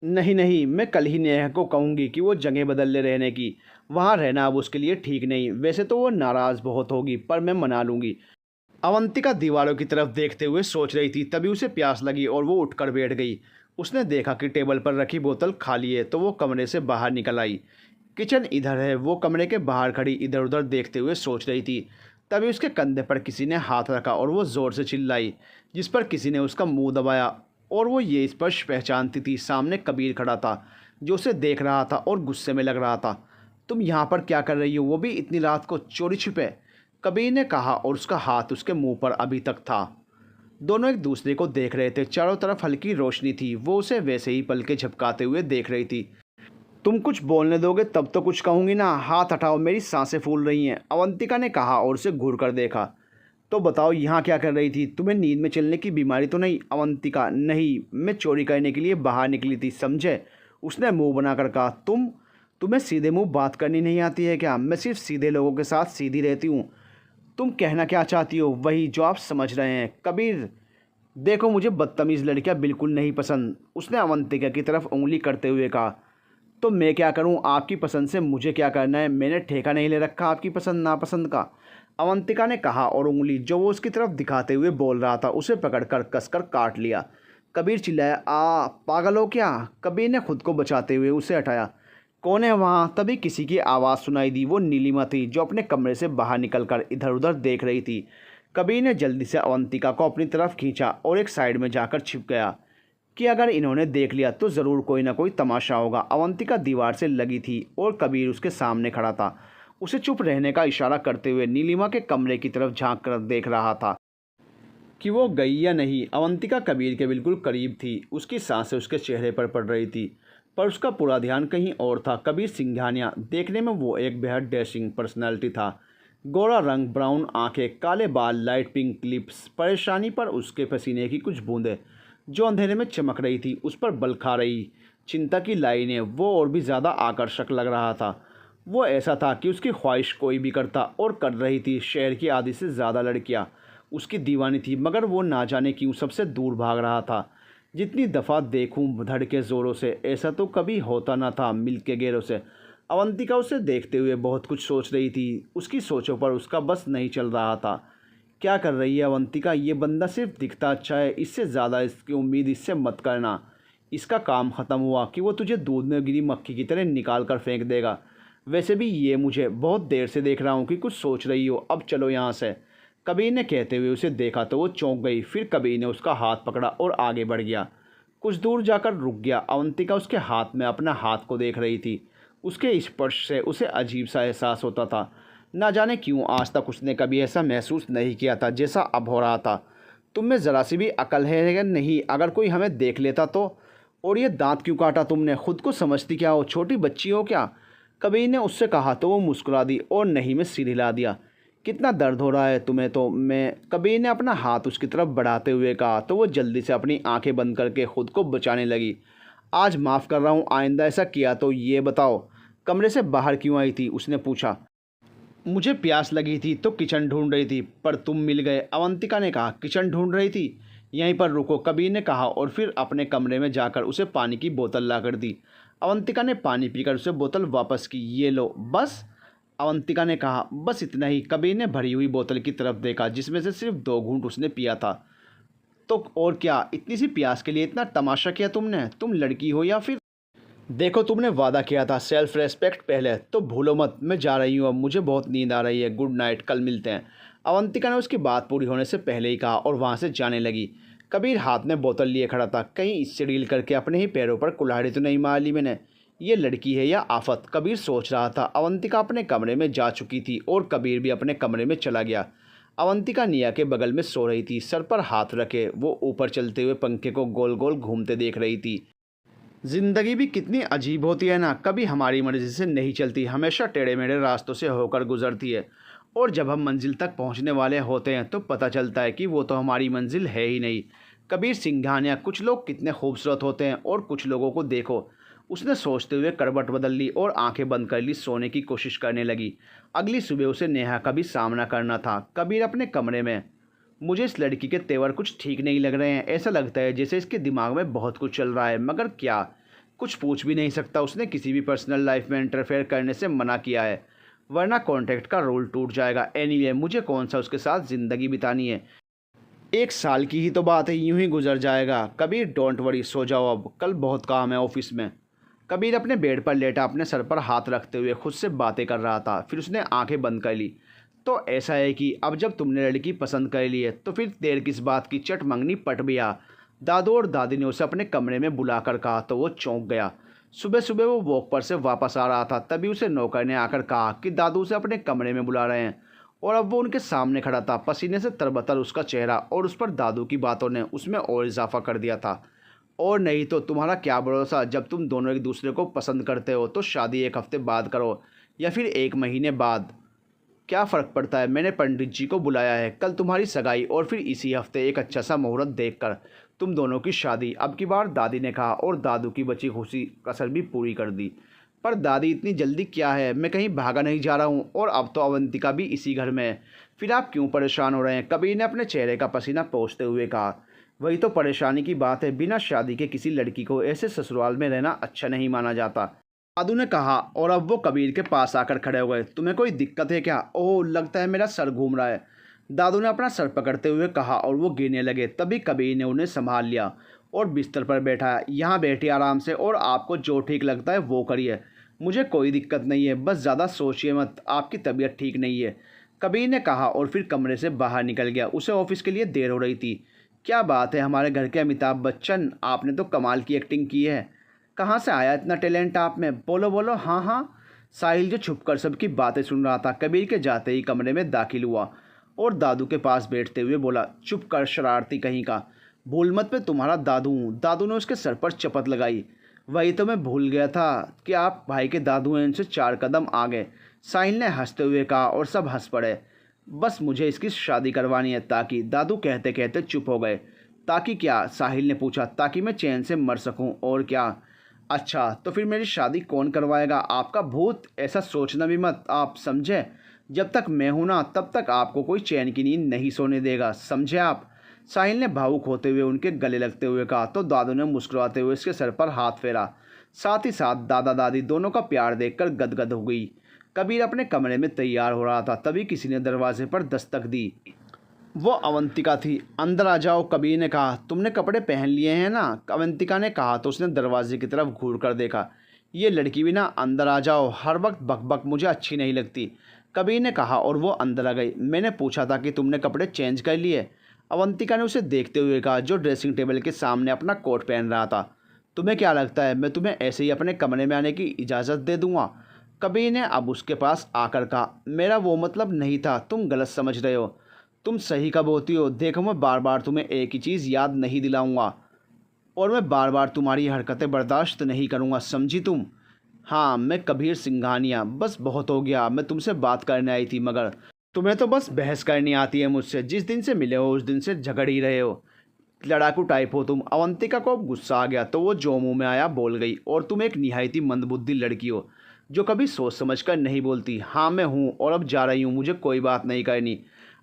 नहीं, मैं कल ही नेहा को कहूँगी कि वो जगह बदल ले रहने की। वहाँ रहना अब उसके लिए ठीक नहीं। वैसे तो वो नाराज़ बहुत होगी पर मैं मना लूँगी। अवंतिका दीवारों की तरफ देखते हुए सोच रही थी। तभी उसे प्यास लगी और वो उठकर बैठ गई। उसने देखा कि टेबल पर रखी बोतल खाली है तो वो कमरे से बाहर निकल आई। किचन इधर है। वो कमरे के बाहर खड़ी इधर उधर देखते हुए सोच रही थी। तभी उसके कंधे पर किसी ने हाथ रखा और वो ज़ोर से चिल्लाई, जिस पर किसी ने उसका मुंह दबाया और वो ये स्पर्श पहचानती थी। सामने कबीर खड़ा था जो उसे देख रहा था और गुस्से में लग रहा था। तुम यहाँ पर क्या कर रही हो, वो भी इतनी रात को, चोरी छिपे, कबीर ने कहा और उसका हाथ उसके मुंह पर अभी तक था। दोनों एक दूसरे को देख रहे थे। चारों तरफ हल्की रोशनी थी। वो उसे वैसे ही पलके झपकाते हुए देख रही थी। तुम कुछ बोलने दोगे तब तो कुछ कहूँगी ना। हाथ हटाओ, मेरी सांसें फूल रही हैं, अवंतिका ने कहा और उसे घूर कर देखा। तो बताओ यहाँ क्या कर रही थी, तुम्हें नींद में चलने की बीमारी तो नहीं? अवंतिका, नहीं, मैं चोरी करने के लिए बाहर निकली थी, समझे, उसने मुंह बनाकर कहा। तुम्हें सीधे मुंह बात करनी नहीं आती है क्या? मैं सिर्फ सीधे लोगों के साथ सीधी रहती हूँ। तुम कहना क्या चाहती हो वही जो आप समझ रहे हैं। कबीर, देखो, मुझे बदतमीज़ लड़कियाँ बिल्कुल नहीं पसंद, उसने अवंतिका की तरफ उंगली करते हुए कहा। तो मैं क्या करूं, आपकी पसंद से मुझे क्या करना है? मैंने ठेका नहीं ले रखा आपकी पसंद नापसंद का, अवंतिका ने कहा और उंगली जो वो उसकी तरफ दिखाते हुए बोल रहा था उसे पकड़कर कसकर काट लिया। कबीर चिल्लाया, पागल हो क्या? कबीर ने खुद को बचाते हुए उसे हटाया। कौन है वहाँ? तभी किसी की आवाज़ सुनाई दी। वो नीलिमा थी जो अपने कमरे से बाहर निकलकर इधर उधर देख रही थी। कबीर ने जल्दी से अवंतिका को अपनी तरफ खींचा और एक साइड में जाकर छिप गया कि अगर इन्होंने देख लिया तो ज़रूर कोई ना कोई तमाशा होगा। अवंतिका दीवार से लगी थी और कबीर उसके सामने खड़ा था। उसे चुप रहने का इशारा करते हुए नीलिमा के कमरे की तरफ झांक कर देख रहा था कि वो गई या नहीं। अवंतिका कबीर के बिल्कुल करीब थी, उसकी सांसें उसके चेहरे पर पड़ रही थी, पर उसका पूरा ध्यान कहीं और था। कबीर सिंघानिया देखने में वो एक बेहद डैशिंग पर्सनालिटी था। गोरा रंग, ब्राउन आंखें, काले बाल, लाइट पिंक लिप्स। परेशानी पर उसके पसीने की कुछ बूंदें जो अंधेरे में चमक रही थी, उस पर बल खा रही। चिंता की लाइनें, वो और भी ज़्यादा आकर्षक लग रहा था। वो ऐसा था कि उसकी ख्वाहिश कोई भी करता और कर रही थी। शहर की आधी से ज़्यादा लड़कियाँ उसकी दीवानी थी, मगर वो ना जाने क्यों सबसे दूर भाग रहा था। जितनी दफ़ा देखूं धड़के ज़ोरों से, ऐसा तो कभी होता ना था मिल के गैरों से। अवंतिका उसे देखते हुए बहुत कुछ सोच रही थी। उसकी सोचों पर उसका बस नहीं चल रहा था। क्या कर रही है अवंतिका? ये बंदा सिर्फ दिखता अच्छा है, इससे ज़्यादा इसकी उम्मीद इससे मत करना। इसका काम ख़त्म हुआ कि वो तुझे दूध में गिरी मक्खी की तरह निकाल कर फेंक देगा। वैसे भी ये मुझे बहुत देर से देख रहा हूँ कि कुछ सोच रही हो, अब चलो यहाँ से। कबीर ने कहते हुए उसे देखा तो वो चौंक गई। फिर कबीर ने उसका हाथ पकड़ा और आगे बढ़ गया। कुछ दूर जाकर रुक गया। अवंतिका उसके हाथ में अपना हाथ को देख रही थी। उसके स्पर्श से उसे अजीब सा एहसास होता था। ना जाने क्यों आज तक उसने कभी ऐसा महसूस नहीं किया था जैसा अब हो रहा था। तुम में ज़रा सी भी अकल है या नहीं? अगर कोई हमें देख लेता तो? और ये दांत क्यों काटा तुमने? खुद को समझती क्या हो? छोटी बच्ची हो क्या? कबीर ने उससे कहा तो वो मुस्कुरा दी और नहीं में सिर हिला दिया। कितना दर्द हो रहा है तुम्हें? तो मैं, कबीर ने अपना हाथ उसकी तरफ बढ़ाते हुए कहा तो वो जल्दी से अपनी आंखें बंद करके खुद को बचाने लगी। आज माफ़ कर रहा हूँ, आइंदा ऐसा किया तो ये बताओ कमरे से बाहर क्यों आई थी? उसने पूछा। मुझे प्यास लगी थी तो किचन ढूंढ रही थी, पर तुम मिल गए। अवंतिका ने कहा। किचन ढूंढ रही थी? यहीं पर रुको, कबीर ने कहा और फिर अपने कमरे में जाकर उसे पानी की बोतल ला कर दी। अवंतिका ने पानी पीकर उसे बोतल वापस की। ये लो। बस? अवंतिका ने कहा। बस इतना ही। कबीर ने भरी हुई बोतल की तरफ देखा जिसमें से सिर्फ 2 घूंट उसने पिया था। तो और क्या, इतनी सी प्यास के लिए इतना तमाशा किया तुमने? तुम लड़की हो या फिर? देखो, तुमने वादा किया था सेल्फ रेस्पेक्ट पहले, तो भूलो मत। मैं जा रही हूँ अब, मुझे बहुत नींद आ रही है। गुड नाइट, कल मिलते हैं। अवंतिका ने उसकी बात पूरी होने से पहले ही कहा और वहाँ से जाने लगी। कबीर हाथ में बोतल लिए खड़ा था। कहीं इससे डील करके अपने ही पैरों पर कुल्हाड़ी तो नहीं मार ली मैंने? ये लड़की है या आफत? कबीर सोच रहा था। अवंतिका अपने कमरे में जा चुकी थी और कबीर भी अपने कमरे में चला गया। अवंतिका निया के बगल में सो रही थी, सर पर हाथ रखे। वो ऊपर चलते हुए पंखे को गोल गोल घूमते देख रही थी। ज़िंदगी भी कितनी अजीब होती है ना, कभी हमारी मर्ज़ी से नहीं चलती, हमेशा टेढ़े मेढ़े रास्तों से होकर गुजरती है। और जब हम मंजिल तक पहुंचने वाले होते हैं तो पता चलता है कि वो तो हमारी मंजिल है ही नहीं। कबीर सिंघानिया, कुछ लोग कितने खूबसूरत होते हैं और कुछ लोगों को देखो। उसने सोचते हुए करवट बदल ली और आंखें बंद कर ली, सोने की कोशिश करने लगी। अगली सुबह उसे नेहा का भी सामना करना था। कबीर अपने कमरे में। मुझे इस लड़की के तेवर कुछ ठीक नहीं लग रहे हैं। ऐसा लगता है जैसे इसके दिमाग में बहुत कुछ चल रहा है, मगर क्या? कुछ पूछ भी नहीं सकता। उसने किसी भी पर्सनल लाइफ में इंटरफेयर करने से मना किया है, वरना कॉन्ट्रैक्ट का रूल टूट जाएगा। एनीवे, मुझे कौन सा उसके साथ ज़िंदगी बितानी है? 1 साल की ही तो बात है, यूं ही गुजर जाएगा। कबीर, डोंट वरी, सो जाओ अब, कल बहुत काम है ऑफिस में। कबीर अपने बेड पर लेटा अपने सर पर हाथ रखते हुए खुद से बातें कर रहा था। फिर उसने आंखें बंद कर ली। तो ऐसा है कि अब जब तुमने लड़की पसंद कर ली है तो फिर देर किस बात की? चट मंगनी पट भी आ। दादू और दादी ने उसे अपने कमरे में बुलाकर कहा तो वो चौंक गया। सुबह सुबह वो वॉक पर से वापस आ रहा था, तभी उसे नौकर ने आकर कहा कि दादू उसे अपने कमरे में बुला रहे हैं। और अब वो उनके सामने खड़ा था, पसीने से तरबतर उसका चेहरा, और उस पर दादू की बातों ने उसमें और इजाफा कर दिया था। और नहीं तो तुम्हारा क्या भरोसा, जब तुम दोनों एक दूसरे को पसंद करते हो तो शादी 1 हफ्ते बाद करो या फिर 1 महीने बाद, क्या फ़र्क पड़ता है? मैंने पंडित जी को बुलाया है, कल तुम्हारी सगाई और फिर इसी हफ्ते एक अच्छा सा मुहूर्त देखकर तुम दोनों की शादी। अब की बार, दादी ने कहा और दादू की बची खुशी कसर भी पूरी कर दी। पर दादी, इतनी जल्दी क्या है? मैं कहीं भागा नहीं जा रहा हूँ और अब तो अवंतिका भी इसी घर में है। फिर आप क्यों परेशान हो रहे हैं? कबीर ने अपने चेहरे का पसीना पोंछते हुए कहा। वही तो परेशानी की बात है, बिना शादी के किसी लड़की को ऐसे ससुराल में रहना अच्छा नहीं माना जाता, दादू ने कहा। और अब वो कबीर के पास आकर खड़े हो गए। तुम्हें कोई दिक्कत है क्या? ओह, लगता है मेरा सर घूम रहा है, दादू ने अपना सर पकड़ते हुए कहा और वो गिरने लगे। तभी कबीर ने उन्हें संभाल लिया और बिस्तर पर बैठाया। यहाँ बैठिए आराम से और आपको जो ठीक लगता है वो करिए, मुझे कोई दिक्कत नहीं है, बस ज़्यादा सोचिए मत, आपकी तबीयत ठीक नहीं है, कबीर ने कहा और फिर कमरे से बाहर निकल गया। उसे ऑफिस के लिए देर हो रही थी। क्या बात है, हमारे घर के अमिताभ बच्चन, आपने तो कमाल की एक्टिंग की है। कहाँ से आया इतना टैलेंट आप में? बोलो बोलो। हाँ हाँ, साहिल जो छुपकर सबकी बातें सुन रहा था, कबीर के जाते ही कमरे में दाखिल हुआ और दादू के पास बैठते हुए बोला, चुप कर शरारती कहीं का, भूल मत मैं तुम्हारा दादू हूँ। दादू ने उसके सर पर चपत लगाई। वही तो मैं भूल गया था कि आप भाई के दादू हैं। उनसे 4 कदम आ गए। साहिल ने हंसते हुए कहा और सब हंस पड़े। बस मुझे इसकी शादी करवानी है ताकि, दादू कहते कहते चुप हो गए। ताकि क्या? साहिल ने पूछा। ताकि मैं चैन से मर सकूं, और क्या। अच्छा तो फिर मेरी शादी कौन करवाएगा? आपका भूत। ऐसा सोचना भी मत, आप समझे? जब तक मैं हूं ना तब तक आपको कोई चैन की नींद नहीं सोने देगा, समझे आप? साहिल ने भावुक होते हुए उनके गले लगते हुए कहा। तो दादू ने मुस्कुराते हुए उसके सर पर हाथ फेरा। साथ ही साथ दादा दादी दोनों का प्यार देखकर गदगद हो गई। कबीर अपने कमरे में तैयार हो रहा था, तभी किसी ने दरवाजे पर दस्तक दी। वो अवंतिका थी। अंदर आ जाओ, कबीर ने कहा। तुमने कपड़े पहन लिए हैं ना? अवंतिका ने कहा तो उसने दरवाजे की तरफ घूर कर देखा। ये लड़की भी ना, अंदर आ जाओ, हर वक्त बकबक मुझे अच्छी नहीं लगती, कबीर ने कहा और वो अंदर आ गई। मैंने पूछा था कि तुमने कपड़े चेंज कर लिए, अवंतिका ने उसे देखते हुए कहा, जो ड्रेसिंग टेबल के सामने अपना कोट पहन रहा था। तुम्हें क्या लगता है मैं तुम्हें ऐसे ही अपने कमरे में आने की इजाज़त दे दूंगा? कबीर ने अब उसके पास आकर कहा। मेरा वो मतलब नहीं था, तुम गलत समझ रहे हो। तुम सही कब होती हो? देखो मैं बार बार तुम्हें एक ही चीज़ याद नहीं दिलाऊंगा, और मैं बार बार तुम्हारी हरकतें बर्दाश्त नहीं करूंगा, समझी तुम? हाँ, मैं कबीर सिंघानिया। बस बहुत हो गया, मैं तुमसे बात करने आई थी, मगर तुम्हें तो बस बहस करनी आती है मुझसे। जिस दिन से मिले हो उस दिन से झगड़ ही रहे हो, लड़ाकू टाइप हो तुम। अवंतिका को अब गुस्सा आ गया तो वो जो मुंह में आया बोल गई। और तुम एक निहायती मंदबुद्धि लड़की हो जो कभी सोच समझ कर नहीं बोलती। हाँ मैं हूँ, और अब जा रही हूँ, मुझे कोई बात नहीं करनी,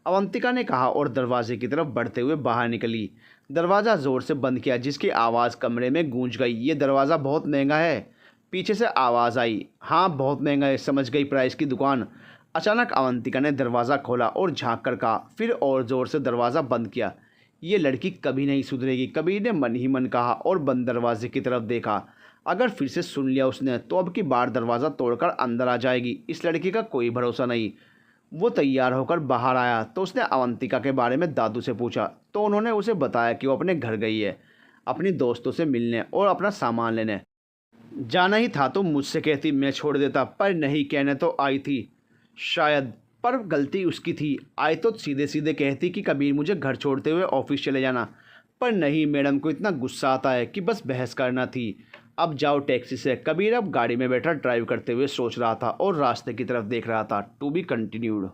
अवंतिका ने कहा और दरवाजे की तरफ बढ़ते हुए बाहर निकली। दरवाज़ा ज़ोर से बंद किया जिसकी आवाज़ कमरे में गूंज गई। ये दरवाज़ा बहुत महंगा है, पीछे से आवाज़ आई। हाँ बहुत महंगा है, समझ गई, प्राइस की दुकान। अचानक अवंतिका ने दरवाज़ा खोला और झांक कर कहा, फिर और ज़ोर से दरवाज़ा बंद किया। ये लड़की कभी नहीं सुधरेगी, कबीर ने मन ही मन कहा और बंद दरवाजे की तरफ देखा। अगर फिर से सुन लिया उसने तो अब की बार दरवाज़ा तोड़कर अंदर आ जाएगी। इस लड़की का कोई भरोसा नहीं। वो तैयार होकर बाहर आया तो उसने अवंतिका के बारे में दादू से पूछा, तो उन्होंने उसे बताया कि वो अपने घर गई है अपनी दोस्तों से मिलने और अपना सामान लेने। जाना ही था तो मुझसे कहती, मैं छोड़ देता, पर नहीं, कहने तो आई थी शायद, पर गलती उसकी थी। आई तो सीधे सीधे कहती कि कबीर मुझे घर छोड़ते हुए ऑफिस चले जाना, पर नहीं, मैडम को इतना गुस्सा आता है कि बस बहस करना थी। अब जाओ टैक्सी से। कबीर अब गाड़ी में बैठा ड्राइव करते हुए सोच रहा था और रास्ते की तरफ देख रहा था। To be continued.